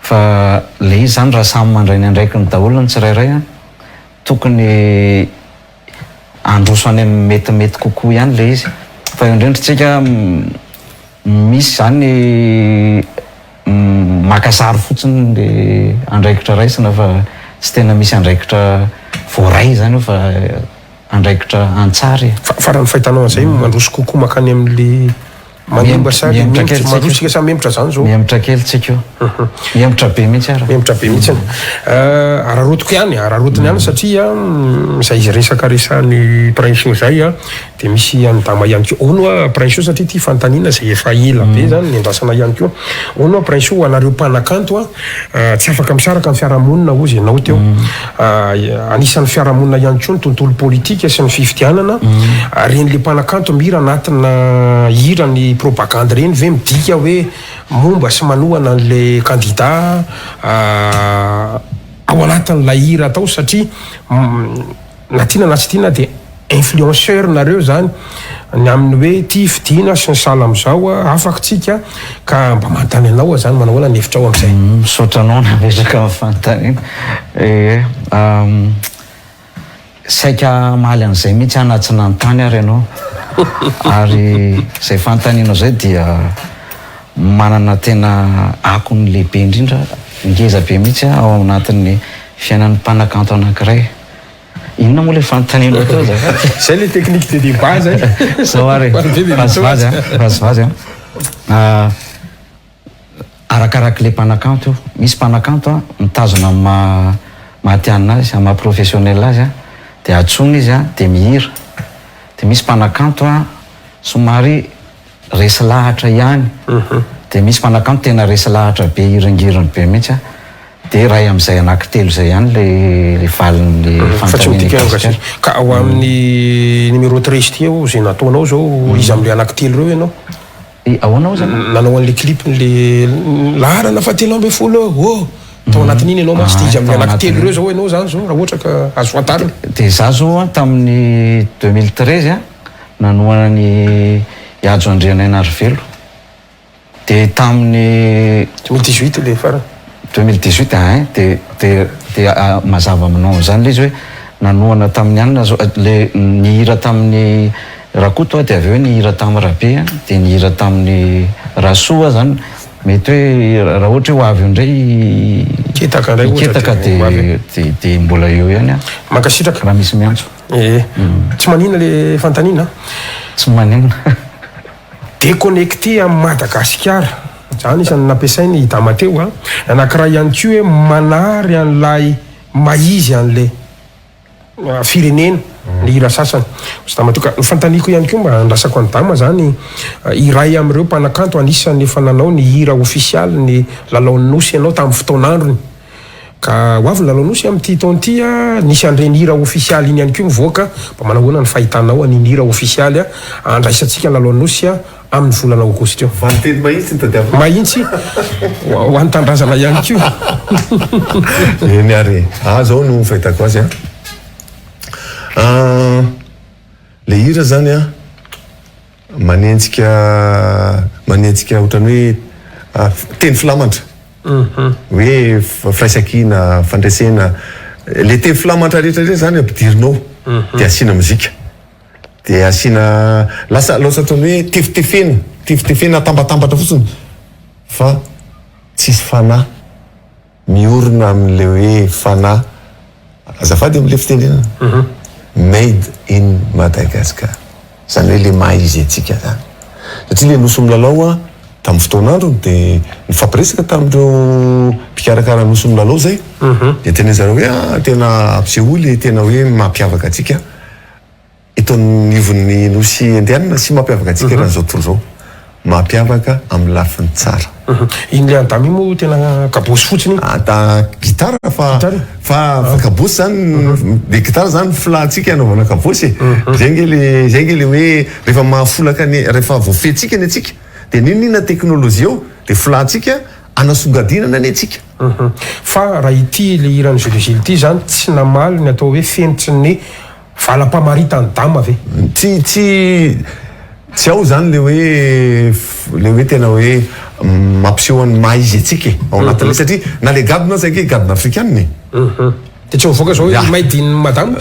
fa le izy zany raha samy mandray ny andraiky ny daholo ny tsirairay tokony androso any amin'ny metimety kokoa ihany le izy fa eo indrindritsika misy zany makasary fotsiny le andraikitra raisina fa tsy tena misy andraikitra voaray zany fa andraikitra antsary farany fahitanao an'izay mandroso kokoa makany amin'le manimba sary mandrosika sa memitra zany zao miemitra kely tsika io miemitra be mihitsy miemitra be mihitsy ararotiko ihany ararotiny ihany satria zay izy resaka resan'ny prince zay de misy andama ihany ko ono prince satria ty fantanina zay efa ela be zany ny andrasana ihany ko ono prince anareo mpanakanto tsy afaka misaraka amin'ny fiarahamonina ozy ianao teo anisan'ny fiarahamonina ihany ko ny tontolo politika sy ny fifidianana ren'le mpanakanto mira anatina hira ny propagande reny ve midika hoe momba sy manohana an'le candidat ao anatin'la hira atao satria na tiana na tsy tiana de influenceur nareo zany ny amin'ny hoe ty fidina sy ny sala am'izao afaka tsika ka mba mantany anao zany manahoana ny hevitra ao am'izay misotranao nametraka amin'ny fanontaniana saika maly an'izay mihitsy anaty nanontany ary ianao ary zay fanontanianao zay dia manana tena akony lehibe indrindra ngeza be mihitsy ao anatin'ny fiainan'ny mpanakanto anankiray inona moa le fanontanianao teo zay le technique de débat zay zao ary vazivazy arakaraka le mpanakanto io. Misy mpanakanto a mitazona mahatianina azy ama professionnel azy a dia atsona izy a dia mihira. Dia misy mpanakanto a somary resy lahatra ihany. Dia misy mpanakanto tena resy lahatra be hirangirany be mihitsy a. Dia ray amin'izay anankitelo izay ihany le valin'le fantanina. Ka ao amin'ny numéro 13 ty eo izay nataonao zao izy amin'le anankitelo reo ianao. Ahoanao zany? Nanao an'le clip le laharana fahatelo amby folo eo. Tao anatin'iny ianao masy ty izy amin'ny anankitelo reo zao ianao zany zao raha ohatra ka azo fantarina. Dia za zao tamin'ny 2013 a nanoana ny Ihajo Andriana Arivelo. Dia tamin'ny 2018 le farany. 2018 dia mazava aminao zany le izy hoe nanoana tamin'ny anina le nihira tamin'ny Rakoto dia avy eo nihira tamin'ny Rabe dia nihira tamin'ny Rasoa zany mety hoe raha ohatra hoe ho avy indray iketaka dia mbola eo ihany a mankasitraka raha misy miantso. Tsy manina le fantanina? Tsy manina. Déconnecté amin'ny Madagasikara zany isan'ny nampiasainy Damateo a. Anankiray ihany koa hoe manary an'ilay maizy an'le firenena ny hira sasany. Damateo ka fantaniko ihany koa mba andrasako any Dama zany iray amin'ireo mpanakanto anisan'ny efa nanao ny hira ofisialy ny Lalaon'ny Nosy ianao tamin'ny fotoan'androny. Ka ho avy ny Lalaon'ny Nosy amin'ity taon'ity a nisy an'ireny hira ofisialy iny ihany koa mivoaka mba manahoana ny fahitanao an'iny hira ofisialy a andraisantsika ny Lalaon'ny Nosy a amin'ny volana Aogositra eo. Vaniteny mahitsy ny tadiavina. Mahitsy ho antandrazana ihany koa. Eny ary zao no fahitako azy a. Le hira zany a manenjika ohatrany hoe teny filamatra. Hoe firaisankina, fandraisena. Le teny filamatra rehetra zany ampidirinao dia asiana muzika. Dia asiana lasa ohatrany hoe tifitefena atambatambatra fotsiny fa tsisy fanahy miorina amin'le hoe fanahy azafady amin'le fitendrena made in Madagascar zany hoe le maizy atsika zany satria le Nosy Milalao a tamin'ny fotoan'andro dia nifampiresaka tamin'ireo mpikarakara Nosy Milalao zay dia tena zareo hoe tena ampiseholy tena hoe mampiavaka atsika itony ivon'ny Nosy andehanana sy mampiavaka atsika raha zao tontolo zao mampiavaka amin'ny lafiny tsara. Iny le Andamy moa tena kabosy fotsiny. Gitara fa kabosy zany de gitara zany filatsika anaovana kabosy. Zay nge le hoe rehefa mahafolaka rehefa voafetsika ny atsika dia ninona teknôlôjia eo dia filatsika anasongadinana ny atsika. Fa raha ity le hiran'ny Jules ity zany tsy namaly ny atao hoe fenitry ny valam-pamarita ny Dama ve? Tsy ao zany le hoe tena hoe mampiseho ny maizy atsika ao anatin'ilay satria na le gadona zay ke gadona afrikaniny. Dia tsy mivoaka zao hoe made in Madame?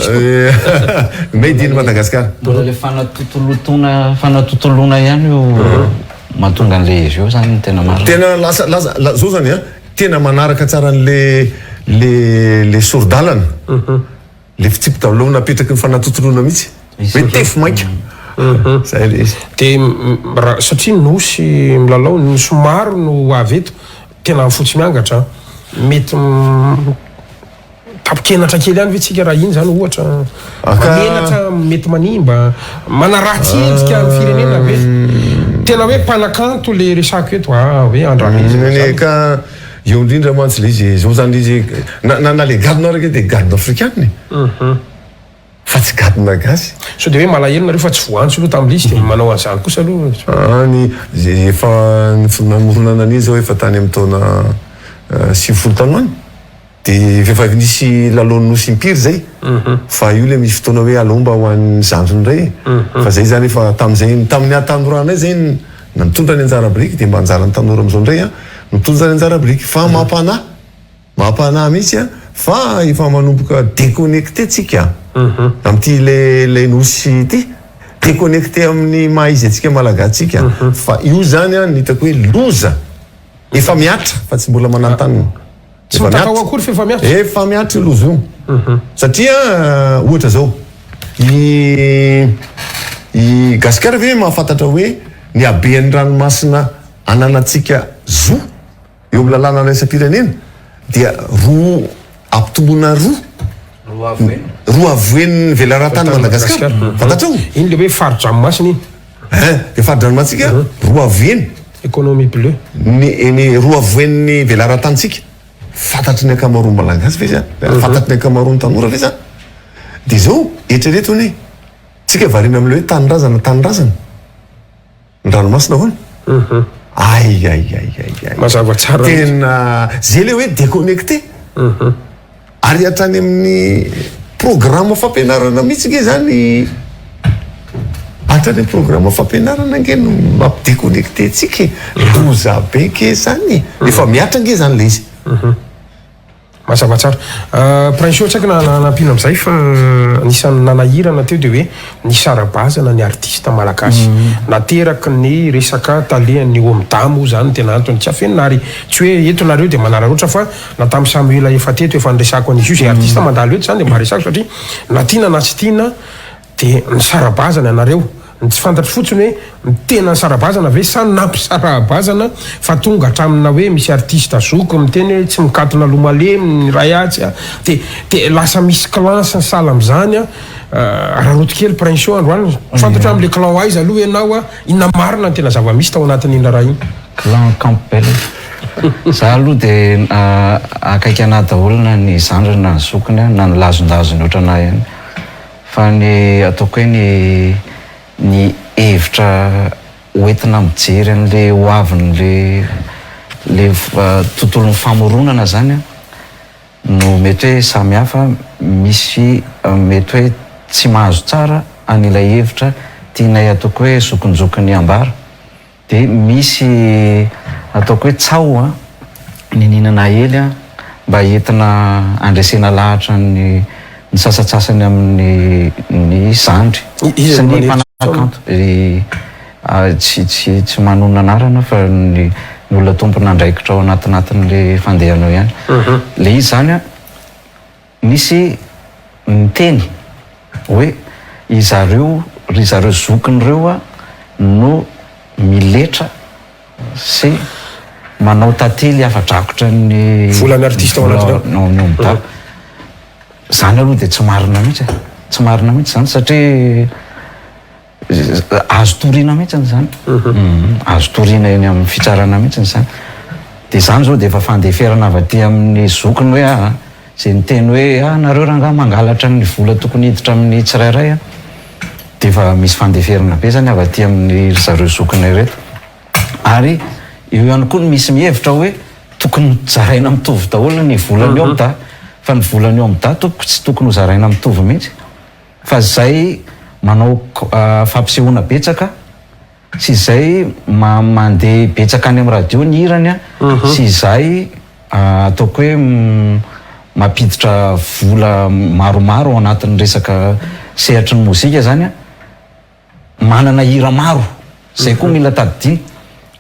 Made in Madagascar. Mbola le fanatotoloana ihany io mahatonga an'le izy io zany tena marina. Tena lasa zao zany a tena manaraka tsara le sordalana. Le fitsipitalovana apetraky ny fanatotoloana mihitsy hoe tefy maika. Zay le izy. Dia satria Nosy Milalao ny somaro no avy eto tena fotsy miangatra mety tapokenatra kely ihany ve tsika raha iny zany ohatra menatra mety manimba manaratsy endrika ny firenena ve tena hoe mpanakanto le resako eto hoe andramiziny ka eo indrindra mantsy le izy zao zany izy na le gadona raka dia gadona afrikaniny fa tsy gadona gasy so dia hoe malahelo nareo fa tsy voantsy aloha tamin'le izy dia manao an'izany kosa aloha efa namoronana an'izy zao efa tany amin'ny taona 50 taona any dia efa nisy Lalaon'ny Nosy impiry zay fa io le misy fotoana hoe alomba ho an'ny zandrony ray fa zay zany efa tamin'izay tamin'ny atandoranay zay mitondra ny anjara biriky dia mba anjara ny tanora amin'izao ndray mitondra ny anjara biriky fa mampanahy mihitsy fa efa manomboka déconnecté tsika amin'ity le Nosy ity déconnecté amin'ny maizy atsika malagasitsika fa io zany nitako hoe loza efa miatra fa tsy mbola manantanina tsy mitakao akory fa efa miatra loza io satria ohatra zao i Gasikara ve mahafantatra hoe ny abehan'ny ranomasina ananatsika zo eo amin'ny lalàna raisam-pirenena dia roa ampitombona roa avoen'ny velaran-tany Madagasikara. Fantatrao? Iny le hoe faro-dranomasina iny. De faro-dranomasika roa avoeny. Économie bleue. Ny roa avoen'ny velaran-tantsika. Fantatry ny ankamaroany malagasy ve zany? Fantatry ny ankamaroany tanora ve zany? De zao eritrereto hoe tsika variana amin'le hoe tanindrazana. Ny ranomasina hoana. Ay. Mazava tsara. Tena zay le hoe déconnecté. Ary hatrany amin'ny programme fampianarana mihitsy nge zany. Hatrany programme fampianarana nge no mampidéconnecté tsika. Loza be ke zany. Efa miatra nge zany le izy. Mazava tsara. Prince tsaky nampino am'izay fa nisan'ny nanahirana teo de hoe ny sarabazana ny artista malagasy nateraky ny resaka talen'ny omdamo zany tena antony tsy afenary tsy hoe eto nareo de manararoatra fa na tamin'ny Samuel efa teto efa niresako an'izy io zay artista mandalo eto zany de maharesako satria na tiana na tsy tiana de ny sarabazana anareo tsy fantatry fotsiny hoe ny tena sarabazana ve sa nampy-sarabazana fa tonga hatramina hoe misy artiste zoko miteny hoe tsy mikatona lomalemy rayatsy de lasa misy classe ny sala am'izany raroto kely Prince androany fantatra am'le clan wise aloha ianao inona marina ny tena zava-misy tao anatin'indra raha iny clan Campbell. Za aloha de akaiky anahy daholo na ny zandry na ny zokony na ny lazondazony ohatranahy ihany fa ny ataoko hoe ny hevitra hoentina mijery an'le hoavin'le tontolon'ny famoronana zany no mety hoe samy hafa misy mety hoe tsy mahazo tsara an'ilay hevitra tianay ataoko hoe zokonjokony ambara de misy ataoko hoe tsao ny ninana hely mba entina andresena lahatra ny sasatsasany amin'ny zandry sy ny mpanakanto tsy manona anarana fa ny olona tompona andraikitra ao anatinatin'le fandehanao ihany le izy zany misy miteny hoe ry zareo zokin'ireo no miletra sy manao tantely afa-drakotra ny volan'ny artiste ao anatinao zany aloha de tsy marina mihitsy zany satria azo torina mihitsy zany azo torina eny amin'ny fitsarana mihitsy zany de zany zao de efa fandeferana avy aty amin'ny zokiny hoe zay niteny hoe nareo ranga mangalatra ny vola tokony hiditra amin'ny tsirairay de efa misy fandeferana be zany avy aty amin'ny zareo zokiny reto ary eo ihany koa misy mihevitra hoe tokony zaraina mitovy daholo ny volany omda fa ny volany omda tsy tokony ho zaraina mitovy mihitsy fa zay manao fampisehoana betsaka sy zay mandeha betsaka any amin'ny radio ny hirany sy zay ataoko hoe mampiditra vola maromaro ao anatin'ny resaka sehatry ny mozika zany manana hira maro zay koa mila tadidiny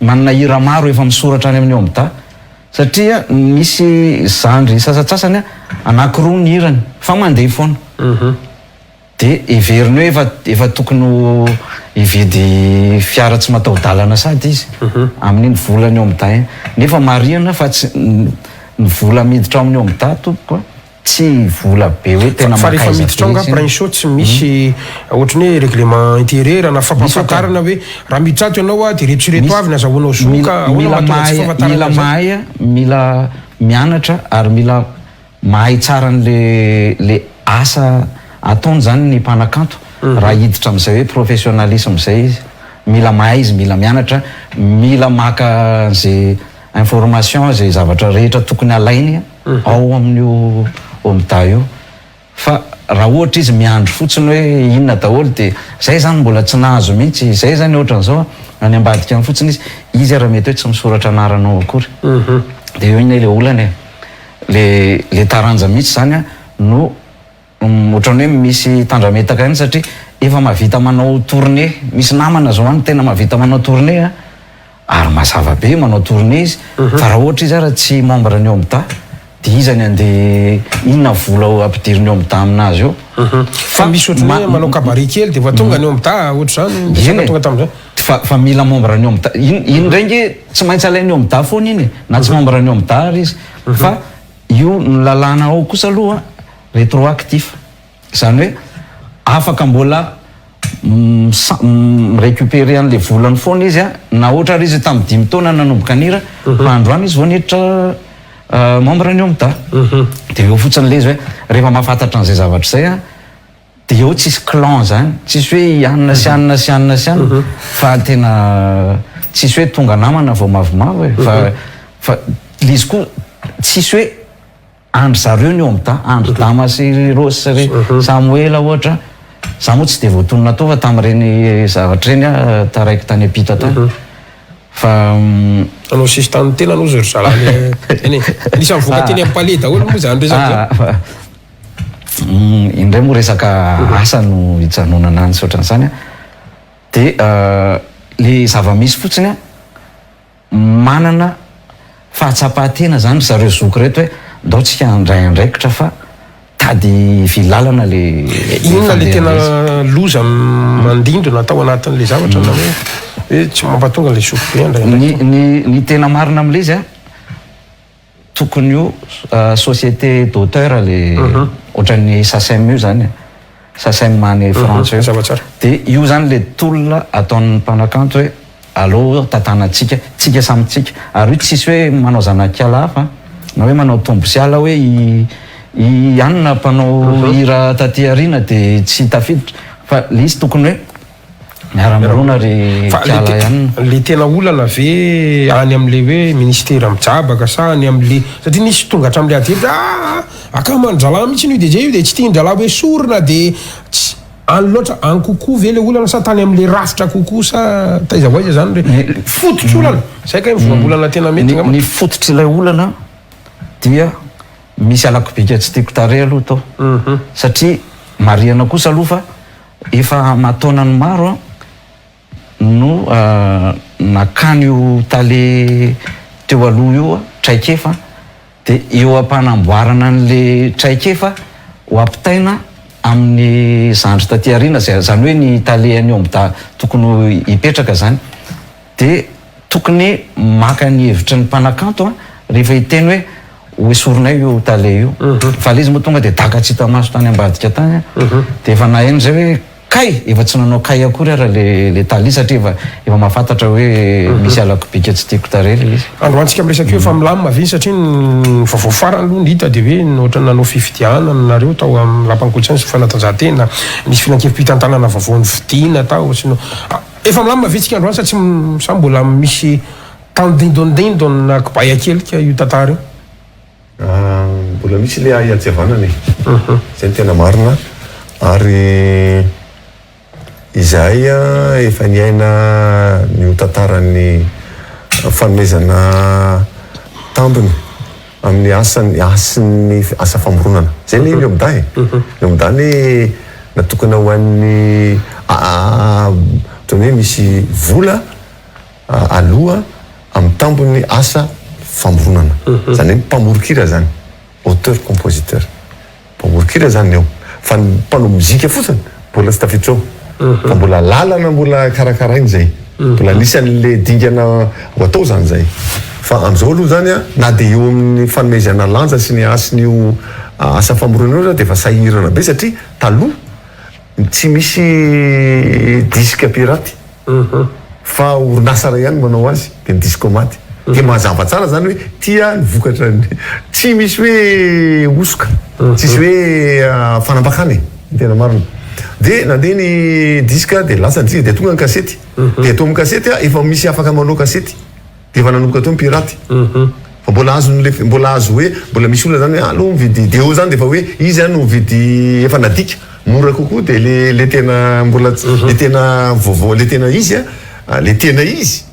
manana hira maro efa misoratra any amin'ny omda satria misy zandry sasatsasany anankiroa ny hirany fa mandeha foana de everiny hoe efa tokony hividy fiara tsy mataho-dalana sady izy amin'iny volany omda nefa marihana fa tsy ny vola miditra amin'ny omda tompoko tsy vola be hoe tena fa rehefa miditra ao nga Prince tsy misy ohatrany hoe règlement intérieur na fampafantarana hoe raha miditra ato ianao de retreto avy nazahoanao zoka mila mahay mila mianatra ary mila mahay tsara le asa ataony zany ny mpanakanto raha hiditra am'izay hoe professionnalisme zay izy mila mahay izy mila mianatra mila maka zay information zay zavatra rehetra tokony alainy ao amin'io omda io fa raha ohatra izy miandro fotsiny hoe inona daholo de zay zany mbola tsy nahazo mihitsy zay zany ohatran'izao any ambadika any fotsiny izy raha mety hoe tsy misoratra anaranao akory de eo iny le olany le taranja mihitsy zany no ohatrany hoe misy tandrametaka any satria efa mahavita manao tournée misy namana zao any tena mahavita manao tournée ary mazava be manao tournée izy fa raha ohatra izy raha tsy membre ny omda de izany andeha inona vola ampidiriny eo amita aminazy io fa misy ohatrany hoe manao kabary kely de va tonga ny eo amita ohatr' zany tonga tam'izay fa mila membre ny eo amita iny ndrengy tsy maintsy alainy eo amita foana iny na tsy membre ny eo amita ary izy fa io ny lalàna ao kosa aloha rétroactif zany hoe afaka mbola récupérer an'le volany foana izy na ohatra ary izy tamin'ny 5 taona nanomboka nira fa androany izy vao niditra membre ny eo amita de eo fotsiny le izy hoe rehefa mahafantatra an'izay zavatra zay de eo tsisy clan zany tsisy hoe anina sy anina sy anina sy anina fa tena tsisy hoe tonga namana vao mavomavo fa lizy koa tsisy hoe andry zareo ny eo amita andry dama sy rosy ry samuela ohatra za moa tsy de voatonona tao fa tamin'ireny zavatra reny taraiky tany apita tany fa anao sisy tany tena anao zay ry zalany eny nisy mivoaka teny ampale daholo moa zany resaka indray moa resaka asa no hijanonana any ohatran'izany de le zava-misy fotsiny manana fahatsapatena zany zareo zoky reto hoe ndao tsika andray andraikitra fa tady vilalana le inona le tena loza mandindro natao anatin'le zavatra na hoe tsy mampatonga le zoky be andray ny tena marina am'le izy tokony io société d'auteur le ohatran'ny SACEM io zany SACEM many français zavatsara de io zany le tolona ataon'ny mpanakanto hoe allo tatanatsika tsika samytsika ary io tsisy hoe manao zanakiala hafa na hoe manao tombosiala hoe i anina mpanao hira taty arina de tsy tafiditra fa le izy tokony hoe miara-mirona ry kiala ihany le tena olana ve any am'le hoe ministera mijabaka sa any am'le satria nisy tonga hatram'le adyhevitra akamandralà mihitsy io de zay io de tsy tiandralà hoe sorona de tsy any loatra any kokoa ve le olana sa tany am'le rafitra kokoa sa taiza voaiza zany re fototry olana zay ka voambolana tena mety ny fototry ilay olana dia misy alakobika tsy tiako tare aloha tao satria mariana kosa aloha fa efa mataonany maro no nakany io tale teo aloha io traikefa de eo ampanamboarana an'le traikefa ho ampitaina amin'ny zandry taty arina zany hoe ny tale any eo amita tokony hipetraka zany de tokony maka ny hevitry ny mpanakanto rehefa hiteny hoe hoesoronay io tale io fa le izy moa tonga de daka tsy hita maso tany ambadika tany de efa nahaino zay hoe kay efa tsy nanao kay akory ara le tali satria efa mahafantatra hoe misy alakobika tsy tiako tare le izy androantsika miresaky hoe fa milamina viny satria ny vaovao farany aloha ny hita de hoe ohatra nanao fifidiana nareo tao amin'ny lampankolotsaina sy fanatanjahantena misy finankevim-pitantanana vaovaon'ny fidiana tao sino efa milamina vitsika androany satria sa mbola misy tandindondindony na kibaya kelika io tantara mbola misy le iatsevanany zay ny tena marina ary izay efa niaina ny tantarany fanomezana tambiny amin'ny asany asa famoronana zay le eo amida eo amidany natokana ho an'ny ohatrany hoe misy vola aloha amin'ny tambony asa famoronana zany hoe mpamorokira zany auteur compositeur mpamorokira zany eo fa ny mpanao mozika fotsiny mbola tsy tafiditra ao fa mbola lalana mbola karakarainy zay mbola anisan'le dingana ho atao zany zay fa am'izao aloha zany na de eo amin'ny fanomezana lanja sy ny asin'io asa famoronana io de efa sahirana be satria taloha tsy misy disque piraty fa orinasa ray ihany manao azy de ny discomaty de mazava tsara zany hoe tia ny vokatra tsy misy hoe osoka tsisy hoe fanambakany tena marina de nandeha ny disque de lasa ny de tonga ny kasety de atao amin'ny kasety efa misy afaka manao kasety de efa nanomboka atao ny piraty fa mbola azo hoe mbola misy olona zany hoe aloha mividy de eo zany de efa hoe izy zany no mividy efa nadika mora kokoa de le tena mbola le tena vaovao le tena izy le tena izy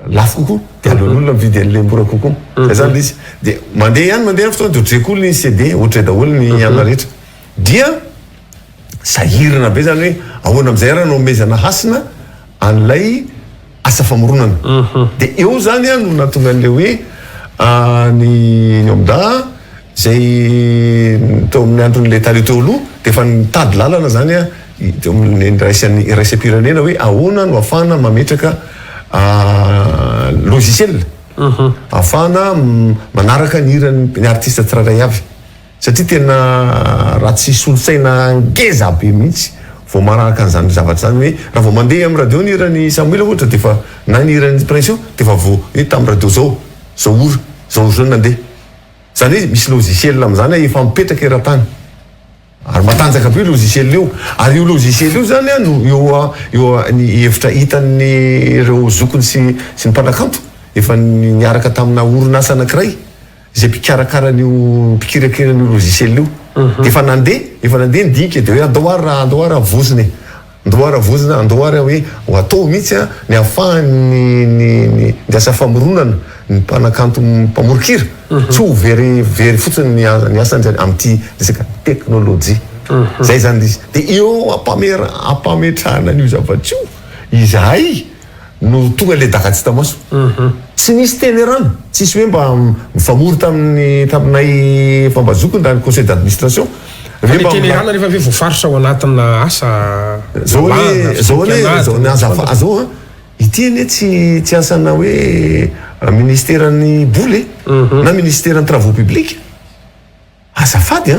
lafo kokoa de aleon'olona mividy an'le mora kokoa zay zany izy de mandeha ihany fotoana de ohatrekoly ny CD ohatra daholo ny alina rehetra dia sahirana be zany hoe ahoana am'izay raha no omezana hasina an'lay asa famoronana de eo zany no natonga an'le hoe ny amda zay teo amin'ny andron'le taloha teo aloha dia efa nitady lalana zany a teo amin'ny raisam-pirenena hoe ahoana no ahafahana mametraka logiciel ahafahana manaraka ny hiran'ny artiste tsirairay avy satria tena raha tsy solotsaina ngeza be mihitsy vao manaraka an'izany zavatra zany hoe raha vao mandeha amin'ny radio ny hiran'ny Samuel ohatra dia efa na ny hiran'ny Prince dia efa vao hoe tamin'ny radio zao ora zao nandeha zany hoe misy logiciel amin'izany efa mipetraka eran-tany ary matanjaka be logiciel io ary io logiciel io zany no eo ny hevitra hitan'ny ireo zokony sy ny mpanakanto efa niaraka tamina orinasa anankiray zay mpikarakaranyio mpikirakiranyio logiciel io efa nandeha nidika dia hoe andoara voziny andoara hoe atao mihitsy ny ahafahany ny asa famoronana ny mpanakanto mpamorokira tsy ho very fotsiny ny asany zany amin'ity resaka teknôlôjia zay zany izy dia eo ampametrahana an'io zavatra io izahay no tonga le dakatsy tamaso tsy nisy teny rano tsisy hoe mba mifamory taminay fambazokony da ny conseil d'administration tenerana rehefa hoe voafaritra ao anatina asa zao ity anie tsy asana hoe ministèran'ny boly na ministèran'ny travaux publics azafady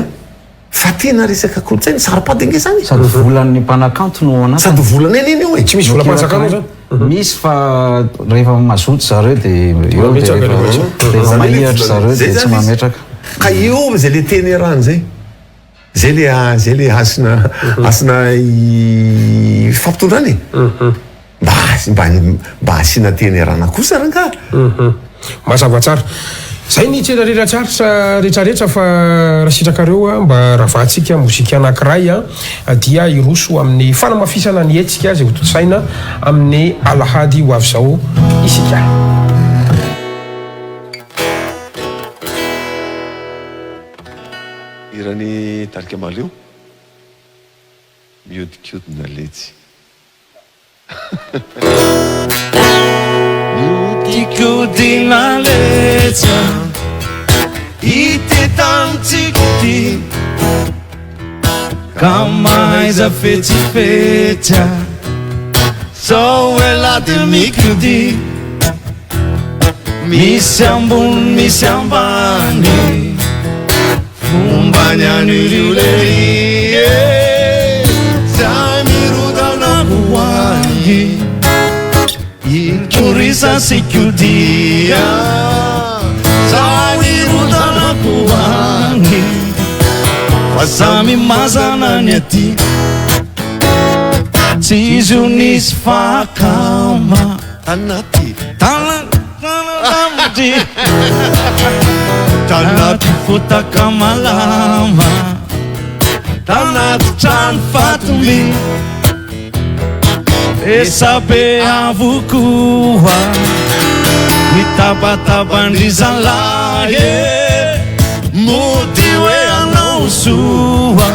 fa tena resaka kolotsaina sarapady ange zany sady volan'ny mpanakanto no anaty sady volana eny eo tsy misy volam-panjakana zany misy fa rehefa mazoto zareo dia eo rehefa mahihatra zareo dia tsy mametraka ka eo zay le teny rano zay le asina fampitondrany mba asina teny rana kosa ranka mazava tsara zay ny tsena rehetrarehetra fa raha sitrakareo mba ravahantsika mozika anankiray dia iroso amin'ny fanamafisana ny etsika zay hotosaina amin'ny alahady ho avy zao isika irany tarika maleo miodikodina letsy miodikodina letsa itetantsikoty ka maiza fetsifetsa zao elady mikody misy ambony misy ambany fombany an'ireo lerie zay mirodana hoany inkorisa sikodia zay mirodana hoany fa samy mazana ny aty tsy izy io nisy fakama tanaty tanamody tanaty fotaka malama tanaty trano fatomby esabe avokoa mitabatabandrizalahy mody hoe anao soa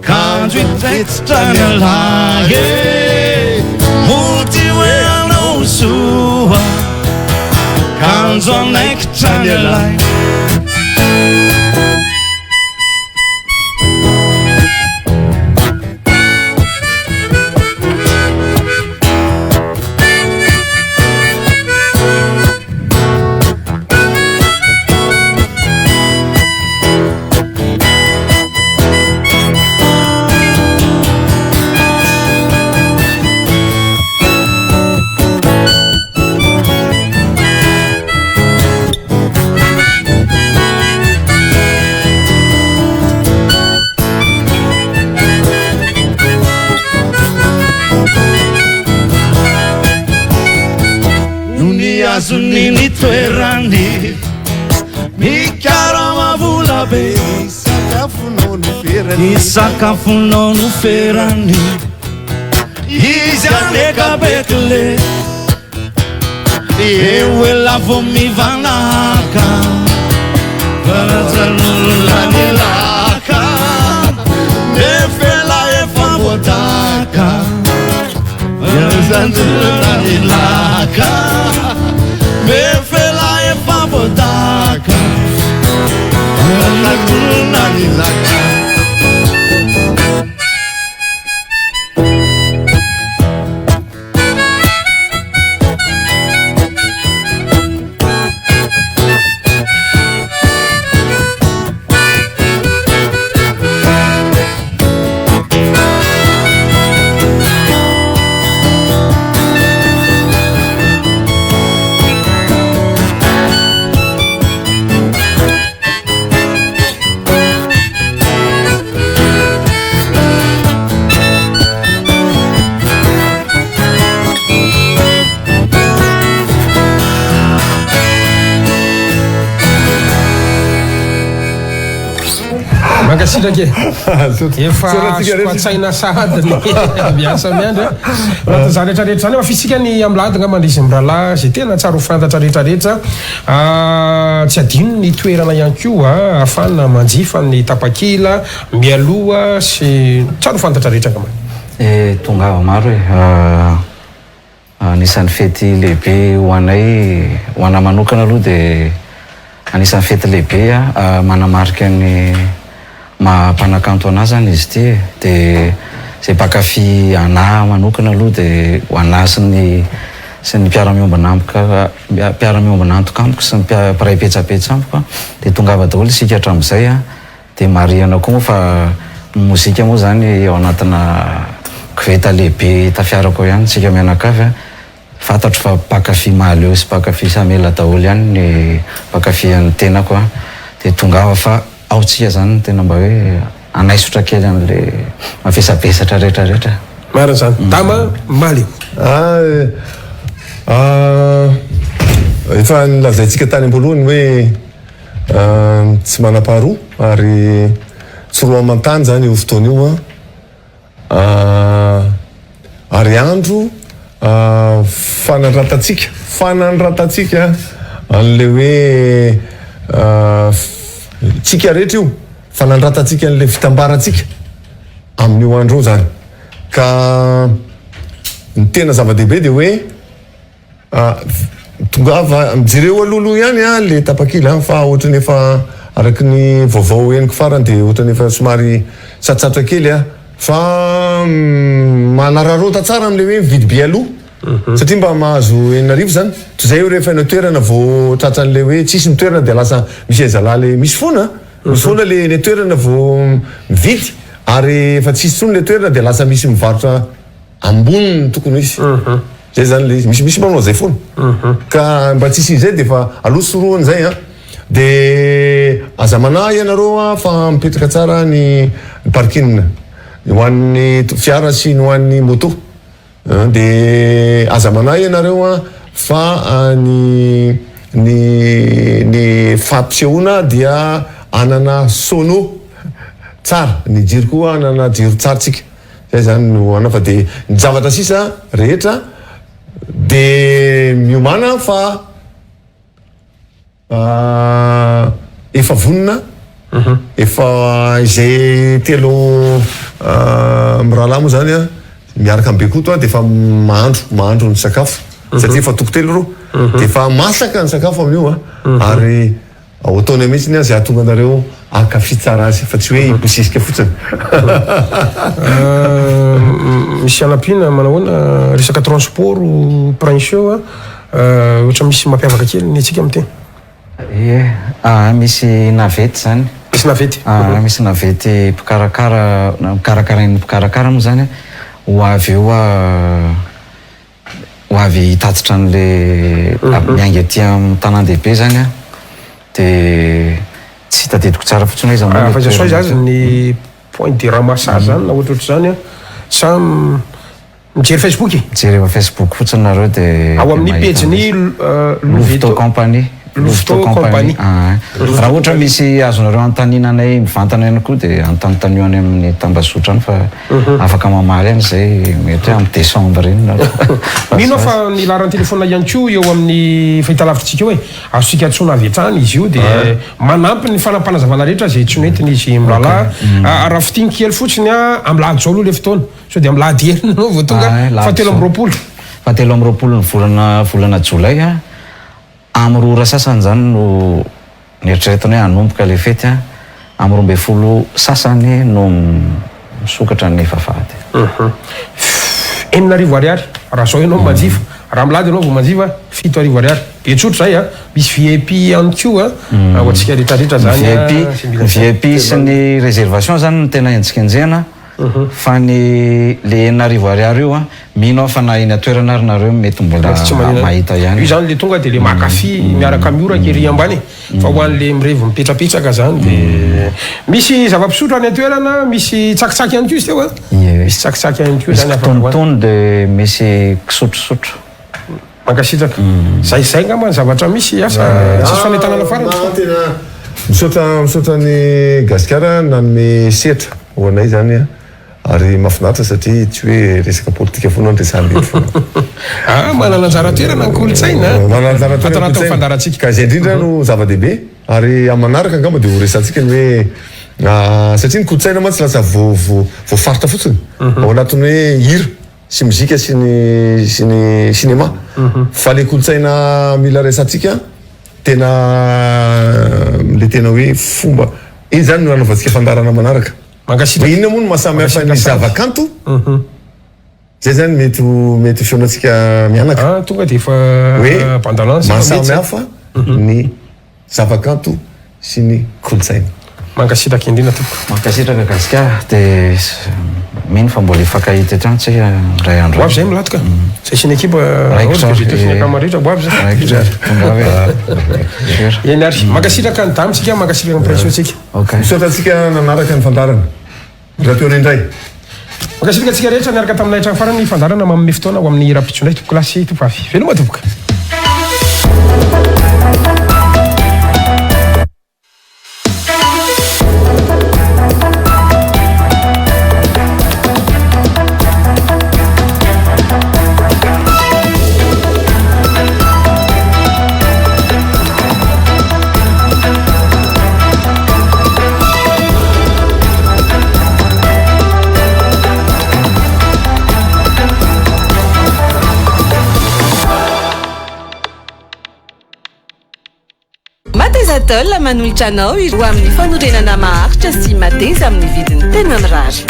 kanjo itraitsitrany alahy mody hoe anao soa kanjo anaikitrany alahy azoniny toerany mikarama-vola be isakafonao no ferany izy anekabekile eo ela vo mivanaka varazanolanyelaka nefela efa vodaka varazanolanyelaka mefela efa vodaka Anakuna nilaka Mankasitraka efa soatsaina sahady miasa miandra anaty za rehetrarehetra zany efa fisika ny amilady nga mandrisy mirala zay tena tsara ho fantatra rehetrarehetra tsy adino ny toerana ihany koa ahafana manjifa ny tapakila mialoha sy tsara ho fantatra rehetra nga ma tonga maro anisan'ny fety lehibe ho anay manokana aloha dia anisan'ny fety lehibe manamarika ny mampanakanto anazy zany izy ty dia zay mpakafy ana manokana aloha dia ho ana sy ny mpiara-miombana antoka amiko sy ny mpiray petsapetsa amiko dia tongava daholo isika hatramin'izay dia mariana koa moa fa mozika moa zany ao anatina koveta lehibe tafiarako ihany tsika mianakavy fantatro fa mpakafy mahaleo sy mpakafy samela daholo ihany ny mpakafy an'ny tenako dia tongava fa ao tsika zany tena mba hoe anaisotra kely an'le mafesapesatra rehetrarehetra marina zany dama malio efa nilazaintsika tany am-boalohany hoe tsy manam-paharoa ary tsy roa amantany zany io fotoana io ary andro fanandratatsika an'le hoe tsika rehetra io fanandratatsika an'le fitambaratsika amin'io andro io zany ka ny tena zava-dehibe dia hoe tongava mijereo alohaloha ihany le tapakila fa ohatrany efa araky ny vaovao eniko farany dia ohatrany efa somary satsatra kely fa manararota tsara am'le hoe mividy be aloha satria mba mahazo enarivo zany toy zay rehefa ina toerana vao tratran'le hoe tsisy ny toerana dia lasa misy aizalahy le misy foana le toerana vao mividy ary efa tsisy tsony le toerana dia lasa misy mivarotra amboniny tokony izy zay zany le misy manao zay foana ka mba tsisy izay dia efa aloha soroany zay dia aza manahy ianareo fa mipetraka tsara ny parking ho an'ny fiara sy ny ho an'ny moto dia aza manahy ianareo fa ny fampisehoana dia anana sono tsara ny jiro koa anana jiro tsara tsika zay zany no ana fa dia ny zavatra sisa rehetra dia miomana fa efa vonona efa izay telo mirahalahy moa zany miaraka ambe koto dia efa mahandro ny sakafo satria efa tokotelo ro dia efa masaka ny sakafo amin'io ary ao ataony mihitsy ny zay atonga anareo akafy tsara azy fa tsy hoe iposisika fotsiny misy anam-pina manahoana resaka transport prince ohatra misy mampiavaka kely ny atsika am'teny misy navety zany misy navety mikarakara iny mpikarakara moa zany ho avy eo ho avy hitatitra an'le miainga aty amin'ny tanan-dehibe zany dia tsy tadidiko tsara fotsiny hoe fa zasoa izy ny point de ramassage zany na ohatrohatry zany sa mijery Facebook mijery eva Facebook fotsiny nareo dia ao amin'ny page-ny Louveteau compagnie raha ohatra misy azonareo antaninanay mivantana ihany koa dia antanitaniany amin'ny tambasotra any fa afaka mamaly any zay mety hoe amin'ny décembre iny mino fa ny laran'ny telefona ihany koa eo amin'ny fahitalavitrytsika hoe azosika antsona avy hatrany izy io dia manampy ny fanampanazavana rehetra zay tsy noentiny izy mirala raha fitiny kely fotsiny amilady zao aloha le fotoana so dia amilady hely no vao tonga fa 7 amby roapolo ny volana jolay amin'ny rora sasany zany no nieritreretiny hoe hanomboka le fety am'roambe folo sasany no misokatra ny fafady. Enina arivo ariary raha zao ianao manjifa raha milady ianao vo manjifa 7 arivo ariary be tsotra zay a misy VIP ihany koa ho antsika rehetrarehetra zany VIP sy ny réservation zany no tena enjikenjena fa ny le 9 arivo ariary io a mino fa na eny atoerana ary nareo mety mbola mahita ihany io zany le tonga de le makafi miaraka miora kery ambany fa ho an'le mirevo mipetrapetraka zany de misy zava-pisotro any atoerana misy tsakitsaky ihany koa izy teo a misy tsakitsaky ihany koa zany tontony de misy kisotrosotro mankasitraka zay ngamba zavatra misy asa tsisy fanetanana farany tena misaotra ny gasikara nanome setra ho anay zany a ary mahafinaritra satria tsy hoe resaka politika foana ndresany foana manana anjara toerana ny kolotsaina mananaatao fandarantsika ka zay indrindra no zava-dehibe ary amanaraka angamba de ho resantsika ny hoe satria ny kolotsaina ma tsy lasa voafaritra fotsiny ao anatiny hoe hira sy muzika sy ny cinéma fa le kolotsaina mila resantsika tena le tena hoe fomba iny zany no anaovantsika fandarana manaraka inona moa no mahasamihafa ny zavakanto zay zany mety feonatsika mianaka tonga de efa hoe pandalance mahasamihafa ny zavakanto sy ny kolotsaina mankasitraka indrina tompoko mankasitraka gasikara de mino fa mbola ifakahita etrano tsika ray andro boavy zay milatoka zay sy ny ekipa akamaritra boavy zay eny ary mankasitraka ny damitsika mankasitraka ny pressiontsika misaotratsika nanaraka ny fandarana raha teo indray mankasitraka tsika rehetra niaraka taminay trano farany fandarana manome fotoana ho amin'ny rapitsondray tompoko lasy tompavy veloma tompoka Matezatol manolotra anao ireo amin'ny fanorenana maharitra sy mateza amin'ny vidiny tena mirary.